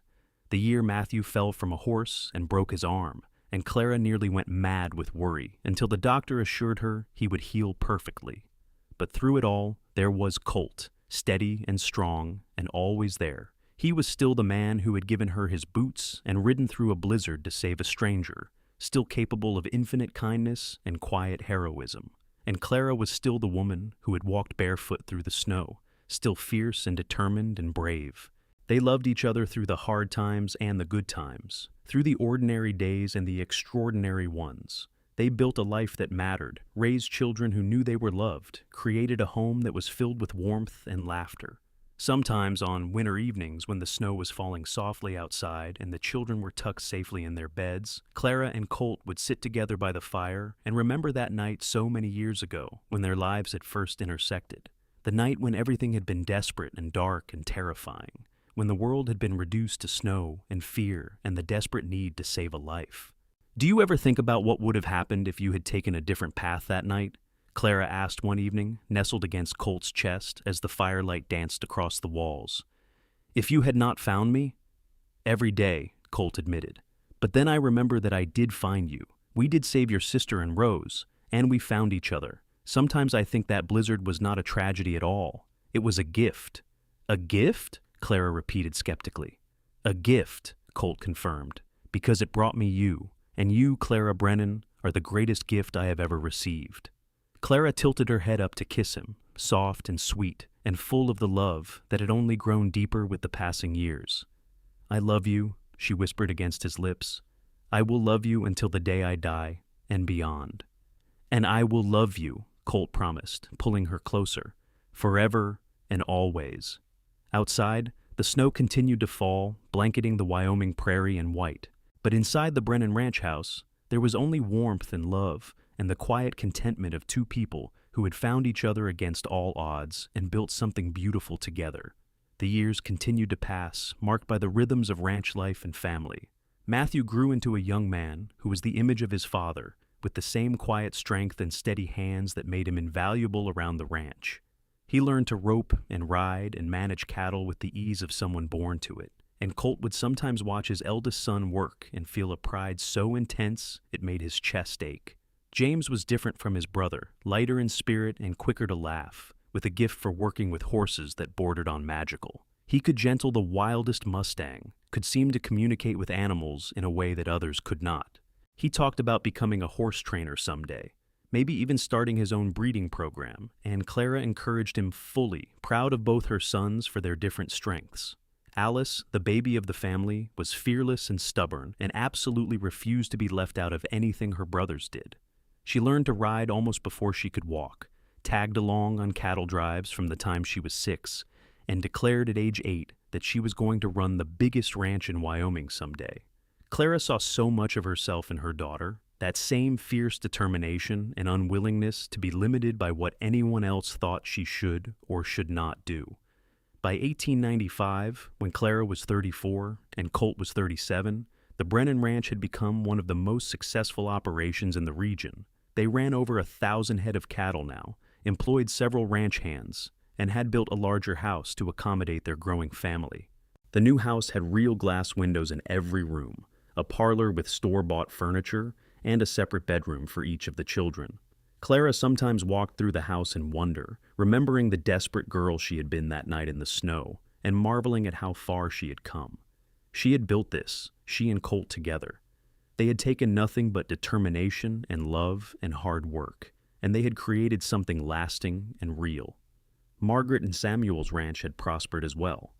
The year Matthew fell from a horse and broke his arm, and Clara nearly went mad with worry until the doctor assured her he would heal perfectly. But through it all, there was Colt, steady and strong and always there. He was still the man who had given her his boots and ridden through a blizzard to save a stranger, still capable of infinite kindness and quiet heroism. And Clara was still the woman who had walked barefoot through the snow, still fierce and determined and brave. They loved each other through the hard times and the good times, through the ordinary days and the extraordinary ones. They built a life that mattered, raised children who knew they were loved, created a home that was filled with warmth and laughter. Sometimes on winter evenings when the snow was falling softly outside and the children were tucked safely in their beds, Clara and Colt would sit together by the fire and remember that night so many years ago when their lives had first intersected. The night when everything had been desperate and dark and terrifying, when the world had been reduced to snow and fear and the desperate need to save a life. "Do you ever think about what would have happened if you had taken a different path that night?" Clara asked one evening, nestled against Colt's chest as the firelight danced across the walls. "If you had not found me?" "Every day," Colt admitted. "But then I remember that I did find you. We did save your sister and Rose, and we found each other. Sometimes I think that blizzard was not a tragedy at all. It was a gift." "A gift?" Clara repeated skeptically. "A gift," Colt confirmed, "because it brought me you, and you, Clara Brennan, are the greatest gift I have ever received." Clara tilted her head up to kiss him, soft and sweet, and full of the love that had only grown deeper with the passing years. "I love you," she whispered against his lips. "I will love you until the day I die, and beyond." "And I will love you," Colt promised, pulling her closer, "forever and always." Outside, the snow continued to fall, blanketing the Wyoming prairie in white. But inside the Brennan ranch house, there was only warmth and love and the quiet contentment of two people who had found each other against all odds and built something beautiful together. The years continued to pass, marked by the rhythms of ranch life and family. Matthew grew into a young man who was the image of his father, with the same quiet strength and steady hands that made him invaluable around the ranch. He learned to rope and ride and manage cattle with the ease of someone born to it, and Colt would sometimes watch his eldest son work and feel a pride so intense it made his chest ache. James was different from his brother, lighter in spirit and quicker to laugh, with a gift for working with horses that bordered on magical. He could gentle the wildest Mustang, could seem to communicate with animals in a way that others could not. He talked about becoming a horse trainer someday, maybe even starting his own breeding program, and Clara encouraged him fully, proud of both her sons for their different strengths. Alice, the baby of the family, was fearless and stubborn and absolutely refused to be left out of anything her brothers did. She learned to ride almost before she could walk, tagged along on cattle drives from the time she was 6, and declared at age 8 that she was going to run the biggest ranch in Wyoming someday. Clara saw so much of herself in her daughter, that same fierce determination and unwillingness to be limited by what anyone else thought she should or should not do. By 1895, when Clara was 34 and Colt was 37, the Brennan Ranch had become one of the most successful operations in the region. They ran over 1,000 head of cattle now, employed several ranch hands, and had built a larger house to accommodate their growing family. The new house had real glass windows in every room, a parlor with store-bought furniture, and a separate bedroom for each of the children. Clara sometimes walked through the house in wonder, remembering the desperate girl she had been that night in the snow, and marveling at how far she had come. She had built this, she and Colt together. They had taken nothing but determination and love and hard work, and they had created something lasting and real. Margaret and Samuel's ranch had prospered as well,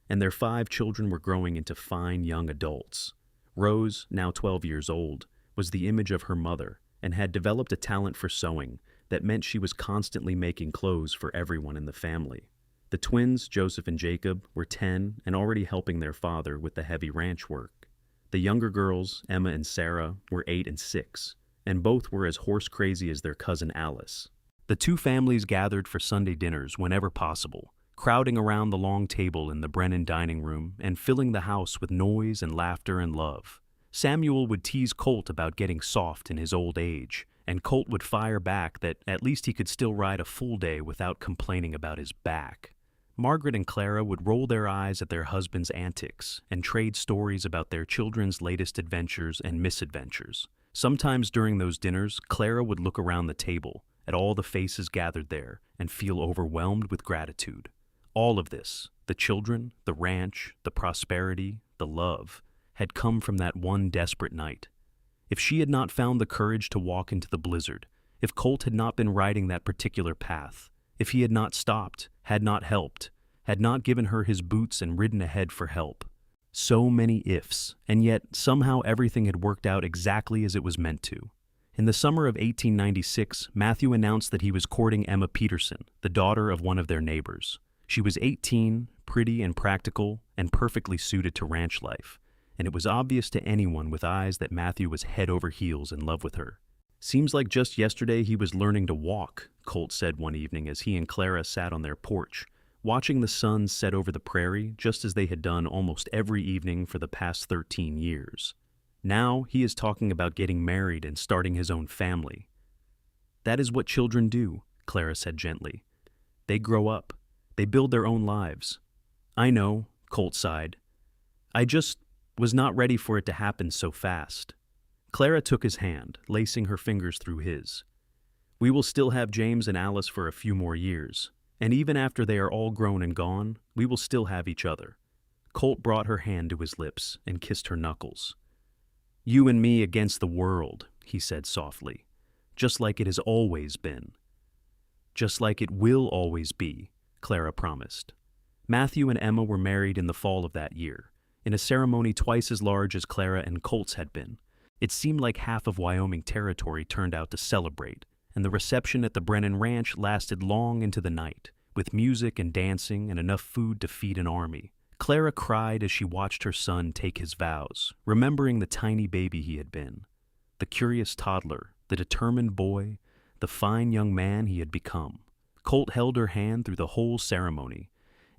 and their 5 children were growing into fine young adults. Rose, now 12 years old, was the image of her mother, and had developed a talent for sewing that meant she was constantly making clothes for everyone in the family. The twins, Joseph and Jacob, were 10 and already helping their father with the heavy ranch work. The younger girls, Emma and Sarah, were 8 and 6, and both were as horse-crazy as their cousin Alice. The 2 families gathered for Sunday dinners whenever possible, crowding around the long table in the Brennan dining room and filling the house with noise and laughter and love. Samuel would tease Colt about getting soft in his old age, and Colt would fire back that at least he could still ride a full day without complaining about his back. Margaret and Clara would roll their eyes at their husbands' antics and trade stories about their children's latest adventures and misadventures. Sometimes during those dinners, Clara would look around the table at all the faces gathered there and feel overwhelmed with gratitude. All of this, the children, the ranch, the prosperity, the love, had come from that one desperate night. If she had not found the courage to walk into the blizzard, if Colt had not been riding that particular path, if he had not stopped, had not helped, had not given her his boots and ridden ahead for help. So many ifs, and yet somehow everything had worked out exactly as it was meant to. In the summer of 1896, Matthew announced that he was courting Emma Peterson, the daughter of one of their neighbors. She was 18, pretty and practical, and perfectly suited to ranch life, and it was obvious to anyone with eyes that Matthew was head over heels in love with her. "Seems like just yesterday he was learning to walk," Colt said one evening as he and Clara sat on their porch, watching the sun set over the prairie just as they had done almost every evening for the past 13 years. "Now he is talking about getting married and starting his own family." "That is what children do," Clara said gently. "They grow up. They build their own lives." "I know," Colt sighed. "I just was not ready for it to happen so fast." Clara took his hand, lacing her fingers through his. "We will still have James and Alice for a few more years, and even after they are all grown and gone, we will still have each other." Colt brought her hand to his lips and kissed her knuckles. "You and me against the world," he said softly, "just like it has always been." "Just like it will always be," Clara promised. Matthew and Emma were married in the fall of that year, in a ceremony twice as large as Clara and Colt's had been. It seemed like half of Wyoming territory turned out to celebrate, and the reception at the Brennan Ranch lasted long into the night, with music and dancing and enough food to feed an army. Clara cried as she watched her son take his vows, remembering the tiny baby he had been, the curious toddler, the determined boy, the fine young man he had become. Colt held her hand through the whole ceremony,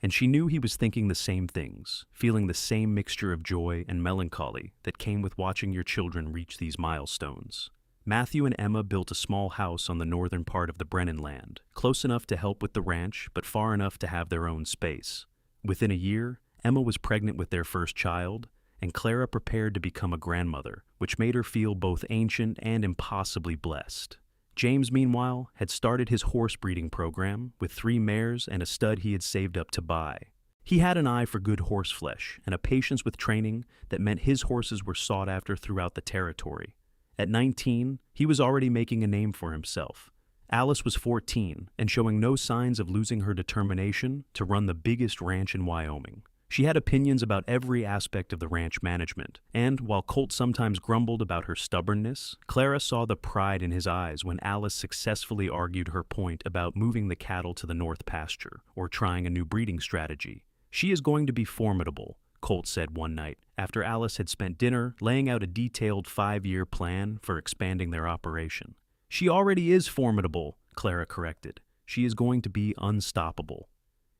and she knew he was thinking the same things, feeling the same mixture of joy and melancholy that came with watching your children reach these milestones. Matthew and Emma built a small house on the northern part of the Brennan land, close enough to help with the ranch, but far enough to have their own space. Within a year, Emma was pregnant with their first child, and Clara prepared to become a grandmother, which made her feel both ancient and impossibly blessed. James, meanwhile, had started his horse breeding program with 3 mares and a stud he had saved up to buy. He had an eye for good horse flesh and a patience with training that meant his horses were sought after throughout the territory. At 19, he was already making a name for himself. Alice was 14 and showing no signs of losing her determination to run the biggest ranch in Wyoming. She had opinions about every aspect of the ranch management, and while Colt sometimes grumbled about her stubbornness, Clara saw the pride in his eyes when Alice successfully argued her point about moving the cattle to the north pasture or trying a new breeding strategy. "She is going to be formidable," Colt said one night, after Alice had spent dinner laying out a detailed 5-year plan for expanding their operation. "She already is formidable," Clara corrected. "She is going to be unstoppable."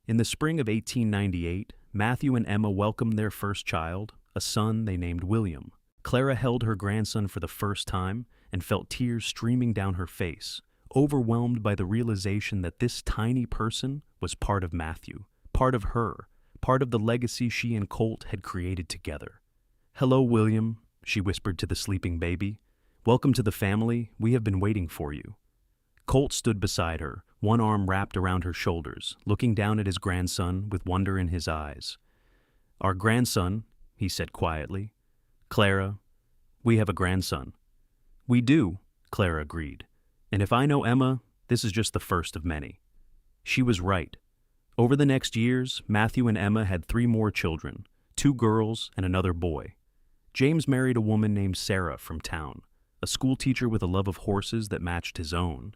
In the spring of 1898, Matthew and Emma welcomed their first child, a son they named William. Clara held her grandson for the first time and felt tears streaming down her face, overwhelmed by the realization that this tiny person was part of Matthew, part of her, part of the legacy she and Colt had created together. "Hello, William," she whispered to the sleeping baby. "Welcome to the family. We have been waiting for you." Colt stood beside her, one arm wrapped around her shoulders, looking down at his grandson with wonder in his eyes. "Our grandson," he said quietly. "Clara, we have a grandson." "We do," Clara agreed. "And if I know Emma, this is just the first of many." She was right. Over the next years, Matthew and Emma had 3 more children, 2 girls and another boy. James married a woman named Sarah from town, a schoolteacher with a love of horses that matched his own,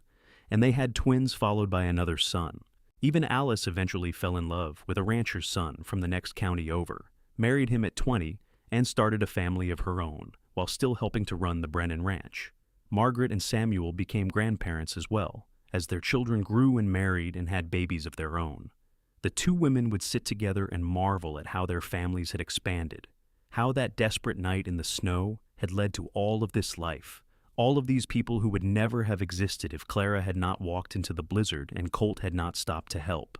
and they had twins followed by another son. Even Alice eventually fell in love with a rancher's son from the next county over, married him at 20, and started a family of her own, while still helping to run the Brennan Ranch. Margaret and Samuel became grandparents as well, as their children grew and married and had babies of their own. The 2 women would sit together and marvel at how their families had expanded, how that desperate night in the snow had led to all of this life, all of these people who would never have existed if Clara had not walked into the blizzard and Colt had not stopped to help.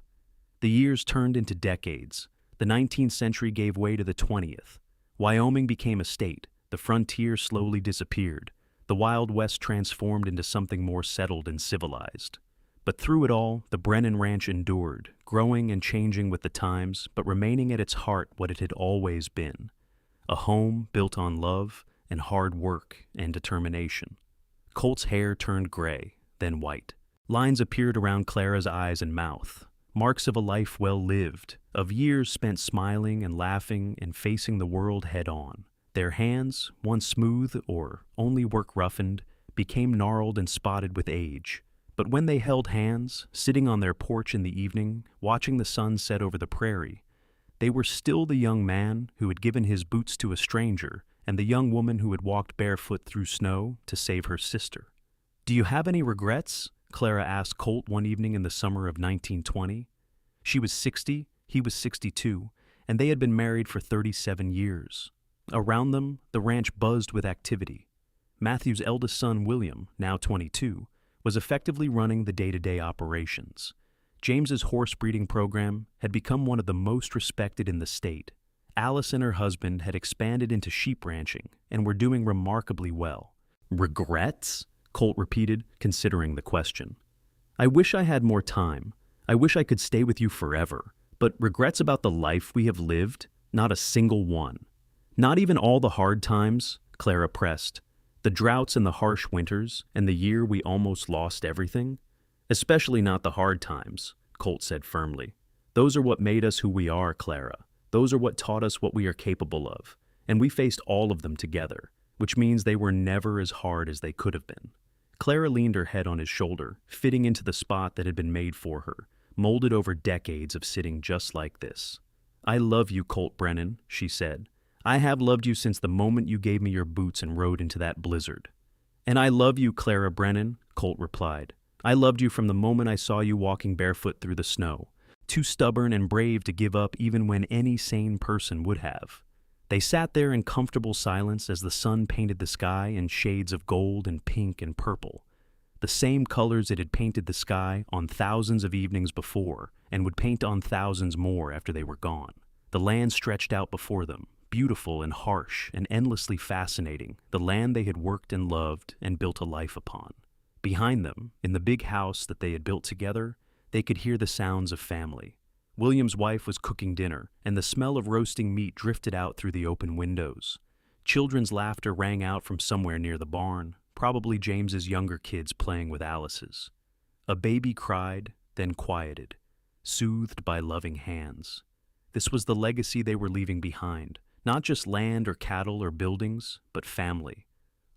The years turned into decades. The 19th century gave way to the 20th. Wyoming became a state. The frontier slowly disappeared. The Wild West transformed into something more settled and civilized. But through it all, the Brennan Ranch endured, growing and changing with the times, but remaining at its heart what it had always been: a home built on love and hard work and determination. Colt's hair turned gray, then white. Lines appeared around Clara's eyes and mouth, marks of a life well lived, of years spent smiling and laughing and facing the world head on. Their hands, once smooth or only work roughened, became gnarled and spotted with age. But when they held hands, sitting on their porch in the evening, watching the sun set over the prairie, they were still the young man who had given his boots to a stranger and the young woman who had walked barefoot through snow to save her sister. "Do you have any regrets?" Clara asked Colt one evening in the summer of 1920. She was 60, he was 62, and they had been married for 37 years. Around them, the ranch buzzed with activity. Matthew's eldest son, William, now 22, was effectively running the day-to-day operations. James's horse breeding program had become one of the most respected in the state. Alice and her husband had expanded into sheep ranching and were doing remarkably well. "Regrets?" Colt repeated, considering the question. "I wish I had more time. I wish I could stay with you forever. But regrets about the life we have lived? Not a single one." "Not even all the hard times?" Clara pressed. "The droughts and the harsh winters, and the year we almost lost everything?" "Especially not the hard times," Colt said firmly. "Those are what made us who we are, Clara. Those are what taught us what we are capable of, and we faced all of them together, which means they were never as hard as they could have been." Clara leaned her head on his shoulder, fitting into the spot that had been made for her, molded over decades of sitting just like this. "I love you, Colt Brennan," she said. "I have loved you since the moment you gave me your boots and rode into that blizzard." "And I love you, Clara Brennan," Colt replied. "I loved you from the moment I saw you walking barefoot through the snow, too stubborn and brave to give up even when any sane person would have." They sat there in comfortable silence as the sun painted the sky in shades of gold and pink and purple, the same colors it had painted the sky on thousands of evenings before and would paint on thousands more after they were gone. The land stretched out before them, beautiful and harsh and endlessly fascinating, the land they had worked and loved and built a life upon. Behind them, in the big house that they had built together, they could hear the sounds of family. William's wife was cooking dinner, and the smell of roasting meat drifted out through the open windows. Children's laughter rang out from somewhere near the barn, probably James's younger kids playing with Alice's. A baby cried, then quieted, soothed by loving hands. This was the legacy they were leaving behind, not just land or cattle or buildings, but family.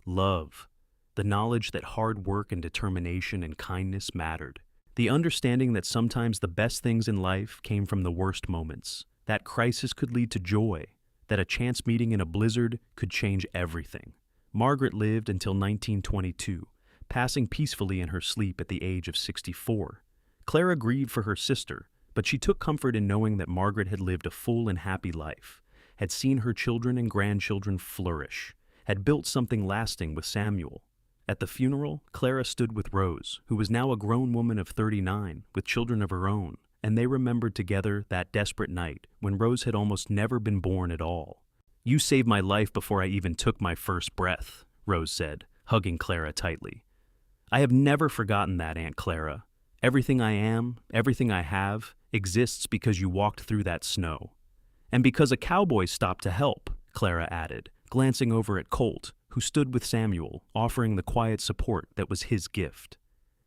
Love, the knowledge that hard work and determination and kindness mattered. The understanding that sometimes the best things in life came from the worst moments, that crisis could lead to joy, that a chance meeting in a blizzard could change everything. Margaret lived until 1922, passing peacefully in her sleep at the age of 64. Clara grieved for her sister, but she took comfort in knowing that Margaret had lived a full and happy life, had seen her children and grandchildren flourish, had built something lasting with Samuel. At the funeral, Clara stood with Rose, who was now a grown woman of 39, with children of her own, and they remembered together that desperate night when Rose had almost never been born at all. "You saved my life before I even took my first breath," Rose said, hugging Clara tightly. "I have never forgotten that, Aunt Clara. Everything I am, everything I have, exists because you walked through that snow. And because a cowboy stopped to help," Clara added, glancing over at Colt, who stood with Samuel, offering the quiet support that was his gift.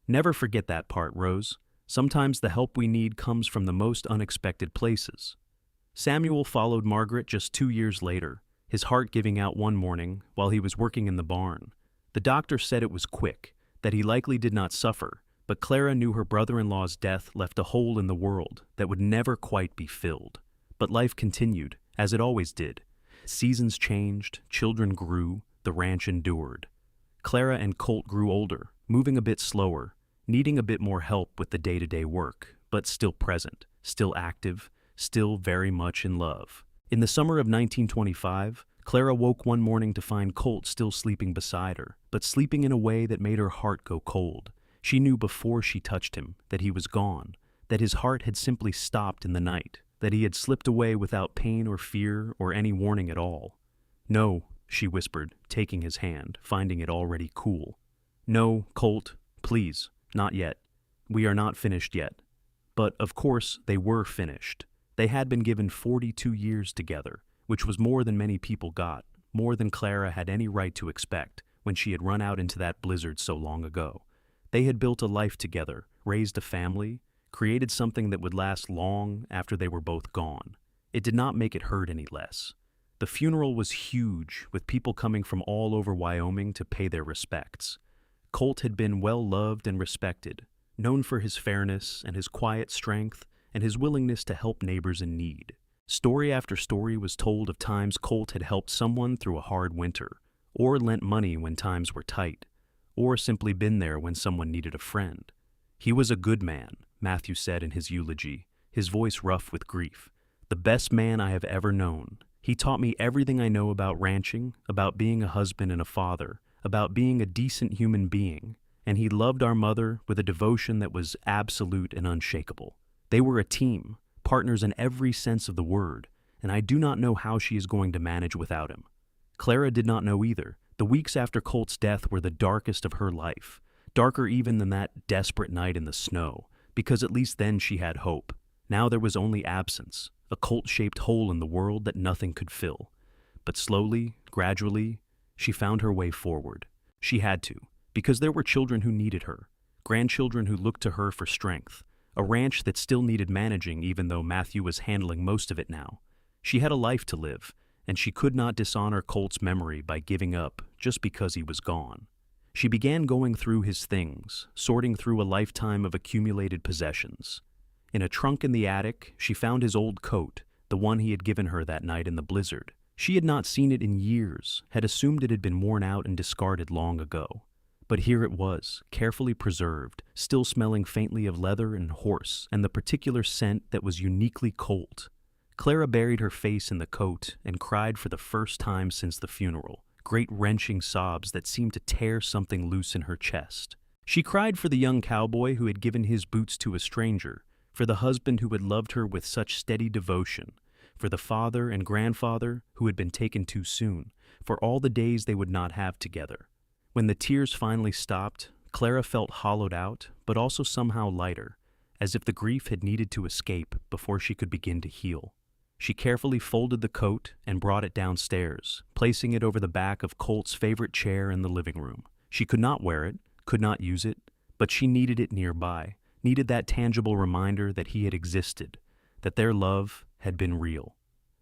"Never forget that part, Rose. Sometimes the help we need comes from the most unexpected places." Samuel followed Margaret just 2 years later, his heart giving out one morning while he was working in the barn. The doctor said it was quick, that he likely did not suffer, but Clara knew her brother-in-law's death left a hole in the world that would never quite be filled. But life continued, as it always did. Seasons changed, children grew, the ranch endured. Clara and Colt grew older, moving a bit slower, needing a bit more help with the day-to-day work, but still present, still active, still very much in love. In the summer of 1925, Clara woke one morning to find Colt still sleeping beside her, but sleeping in a way that made her heart go cold. She knew before she touched him that he was gone, that his heart had simply stopped in the night, that he had slipped away without pain or fear or any warning at all. "No," she whispered, taking his hand, finding it already cool. "No, Colt, please, not yet. We are not finished yet." But, of course, they were finished. They had been given 42 years together, which was more than many people got, more than Clara had any right to expect when she had run out into that blizzard so long ago. They had built a life together, raised a family, created something that would last long after they were both gone. It did not make it hurt any less. The funeral was huge, with people coming from all over Wyoming to pay their respects. Colt had been well loved and respected, known for his fairness and his quiet strength and his willingness to help neighbors in need. Story after story was told of times Colt had helped someone through a hard winter, or lent money when times were tight, or simply been there when someone needed a friend. "He was a good man," Matthew said in his eulogy, his voice rough with grief. "The best man I have ever known. He taught me everything I know about ranching, about being a husband and a father, about being a decent human being, and he loved our mother with a devotion that was absolute and unshakable. They were a team, partners in every sense of the word, and I do not know how she is going to manage without him." Clara did not know either. The weeks after Colt's death were the darkest of her life, darker even than that desperate night in the snow, because at least then she had hope. Now there was only absence, a Colt-shaped hole in the world that nothing could fill. But slowly, gradually, she found her way forward. She had to, because there were children who needed her, grandchildren who looked to her for strength, a ranch that still needed managing even though Matthew was handling most of it now. She had a life to live, and she could not dishonor Colt's memory by giving up just because he was gone. She began going through his things, sorting through a lifetime of accumulated possessions. In a trunk in the attic, she found his old coat, the one he had given her that night in the blizzard. She had not seen it in years, had assumed it had been worn out and discarded long ago. But here it was, carefully preserved, still smelling faintly of leather and horse, and the particular scent that was uniquely Colt. Clara buried her face in the coat and cried for the first time since the funeral, great wrenching sobs that seemed to tear something loose in her chest. She cried for the young cowboy who had given his boots to a stranger, for the husband who had loved her with such steady devotion, for the father and grandfather who had been taken too soon, for all the days they would not have together. When the tears finally stopped, Clara felt hollowed out, but also somehow lighter, as if the grief had needed to escape before she could begin to heal. She carefully folded the coat and brought it downstairs, placing it over the back of Colt's favorite chair in the living room. She could not wear it, could not use it, but she needed it nearby, needed that tangible reminder that he had existed, that their love had been real.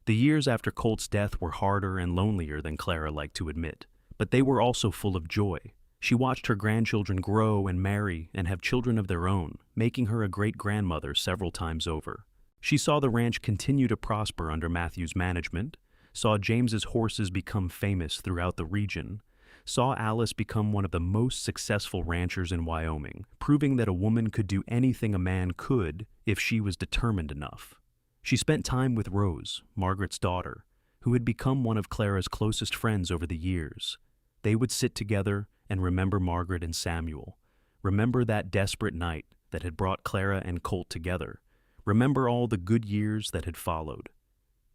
The years after Colt's death were harder and lonelier than Clara liked to admit, but they were also full of joy. She watched her grandchildren grow and marry and have children of their own, making her a great-grandmother several times over. She saw the ranch continue to prosper under Matthew's management, saw James's horses become famous throughout the region, saw Alice become one of the most successful ranchers in Wyoming, proving that a woman could do anything a man could if she was determined enough. She spent time with Rose, Margaret's daughter, who had become one of Clara's closest friends over the years. They would sit together and remember Margaret and Samuel, remember that desperate night that had brought Clara and Colt together, remember all the good years that had followed.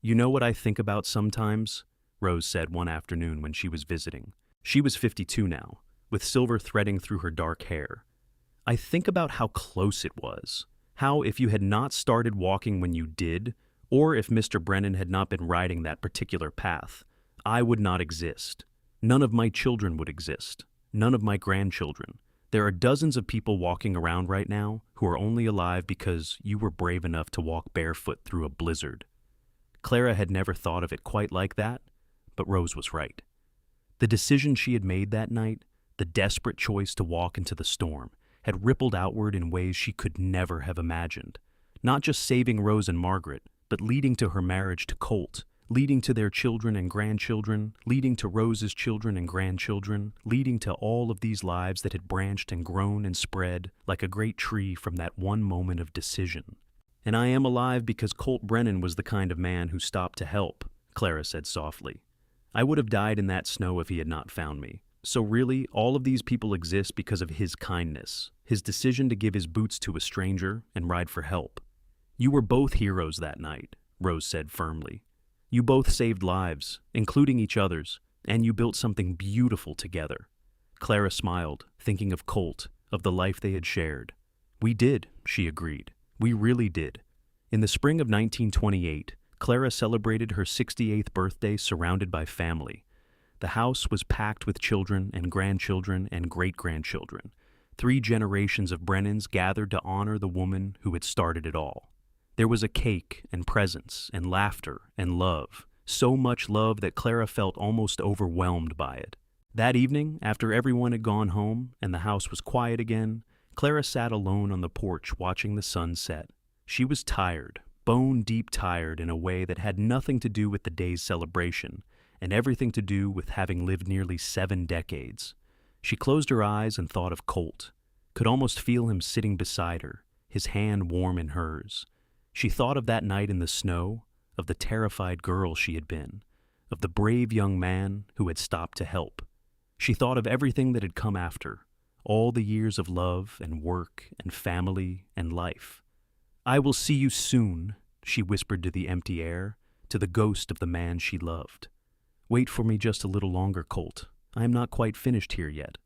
"You know what I think about sometimes?" Rose said one afternoon when she was visiting. She was 52 now, with silver threading through her dark hair. "I think about how close it was. How if you had not started walking when you did, or if Mr. Brennan had not been riding that particular path, I would not exist. None of my children would exist. None of my grandchildren. There are dozens of people walking around right now who are only alive because you were brave enough to walk barefoot through a blizzard." Clara had never thought of it quite like that, but Rose was right. The decision she had made that night, the desperate choice to walk into the storm, had rippled outward in ways she could never have imagined. Not just saving Rose and Margaret, but leading to her marriage to Colt, leading to their children and grandchildren, leading to Rose's children and grandchildren, leading to all of these lives that had branched and grown and spread like a great tree from that one moment of decision. "And I am alive because Colt Brennan was the kind of man who stopped to help," Clara said softly. "I would have died in that snow if he had not found me. So really, all of these people exist because of his kindness, his decision to give his boots to a stranger and ride for help." "You were both heroes that night," Rose said firmly. "You both saved lives, including each other's, and you built something beautiful together." Clara smiled, thinking of Colt, of the life they had shared. "We did," she agreed. "We really did." In the spring of 1928, Clara celebrated her 68th birthday surrounded by family. The house was packed with children and grandchildren and great-grandchildren. 3 generations of Brennans gathered to honor the woman who had started it all. There was a cake and presents and laughter and love, so much love that Clara felt almost overwhelmed by it. That evening, after everyone had gone home and the house was quiet again, Clara sat alone on the porch watching the sun set. She was tired, bone-deep tired in a way that had nothing to do with the day's celebration and everything to do with having lived nearly 7 decades. She closed her eyes and thought of Colt, could almost feel him sitting beside her, his hand warm in hers. She thought of that night in the snow, of the terrified girl she had been, of the brave young man who had stopped to help. She thought of everything that had come after, all the years of love and work and family and life. "I will see you soon," she whispered to the empty air, to the ghost of the man she loved. "Wait for me just a little longer, Colt. I am not quite finished here yet."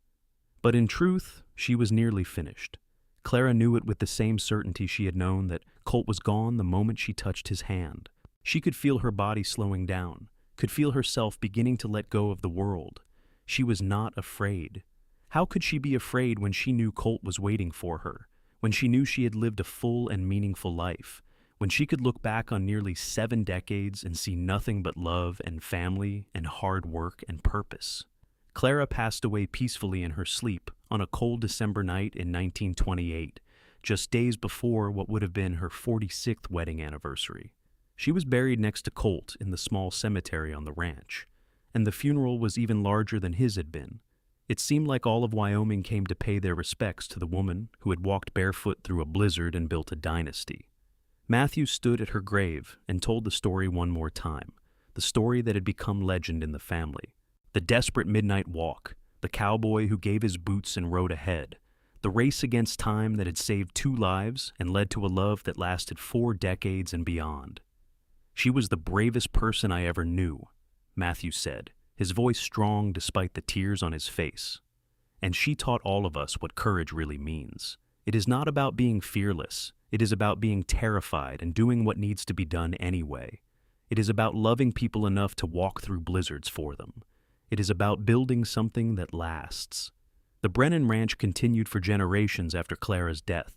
But in truth, she was nearly finished. Clara knew it with the same certainty she had known that Colt was gone the moment she touched his hand. She could feel her body slowing down, could feel herself beginning to let go of the world. She was not afraid. How could she be afraid when she knew Colt was waiting for her, when she knew she had lived a full and meaningful life, when she could look back on nearly 7 decades and see nothing but love and family and hard work and purpose? Clara passed away peacefully in her sleep on a cold December night in 1928, just days before what would have been her 46th wedding anniversary. She was buried next to Colt in the small cemetery on the ranch, and the funeral was even larger than his had been. It seemed like all of Wyoming came to pay their respects to the woman who had walked barefoot through a blizzard and built a dynasty. Matthew stood at her grave and told the story one more time, the story that had become legend in the family. The desperate midnight walk, the cowboy who gave his boots and rode ahead, the race against time that had saved 2 lives and led to a love that lasted 4 decades and beyond. "She was the bravest person I ever knew," Matthew said, his voice strong despite the tears on his face. "And she taught all of us what courage really means. It is not about being fearless. It is about being terrified and doing what needs to be done anyway. It is about loving people enough to walk through blizzards for them. It is about building something that lasts. The Brennan Ranch continued for generations after Clara's death,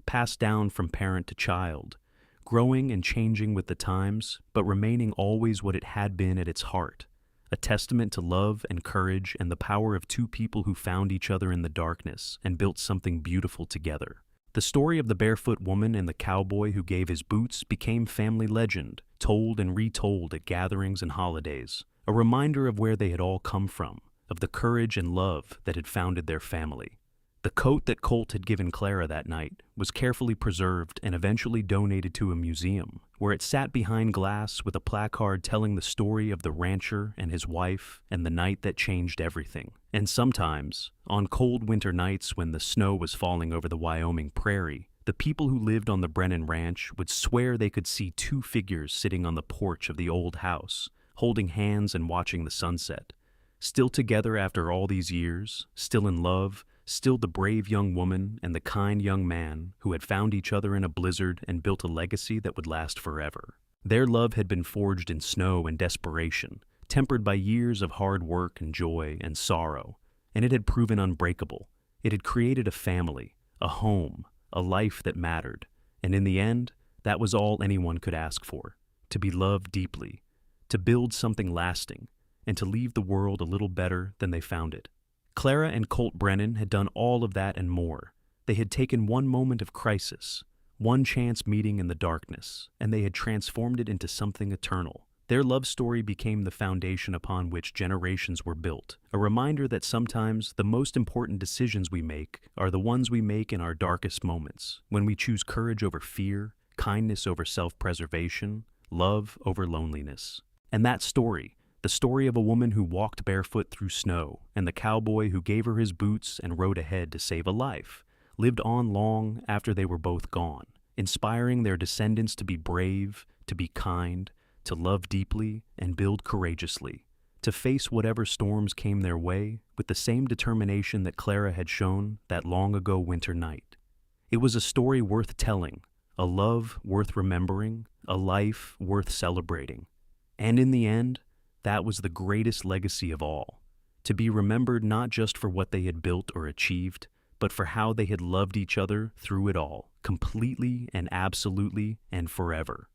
passed down from parent to child, growing and changing with the times, but remaining always what it had been at its heart, a testament to love and courage and the power of two people who found each other in the darkness and built something beautiful together. The story of the barefoot woman and the cowboy who gave his boots became family legend, told and retold at gatherings and holidays, a reminder of where they had all come from, of the courage and love that had founded their family. The coat that Colt had given Clara that night was carefully preserved and eventually donated to a museum, where it sat behind glass with a placard telling the story of the rancher and his wife and the night that changed everything. And sometimes, on cold winter nights when the snow was falling over the Wyoming prairie, the people who lived on the Brennan Ranch would swear they could see two figures sitting on the porch of the old house, holding hands and watching the sunset. Still together after all these years, still in love, still the brave young woman and the kind young man who had found each other in a blizzard and built a legacy that would last forever. Their love had been forged in snow and desperation, tempered by years of hard work and joy and sorrow, and it had proven unbreakable. It had created a family, a home, a life that mattered, and in the end, that was all anyone could ask for, to be loved deeply, to build something lasting, and to leave the world a little better than they found it. Clara and Colt Brennan had done all of that and more. They had taken one moment of crisis, one chance meeting in the darkness, and they had transformed it into something eternal. Their love story became the foundation upon which generations were built, a reminder that sometimes the most important decisions we make are the ones we make in our darkest moments, when we choose courage over fear, kindness over self-preservation, love over loneliness. And that story, the story of a woman who walked barefoot through snow and the cowboy who gave her his boots and rode ahead to save a life, lived on long after they were both gone, inspiring their descendants to be brave, to be kind, to love deeply and build courageously, to face whatever storms came their way with the same determination that Clara had shown that long ago winter night. It was a story worth telling, a love worth remembering, a life worth celebrating. And in the end, that was the greatest legacy of all, to be remembered not just for what they had built or achieved, but for how they had loved each other through it all, completely and absolutely and forever.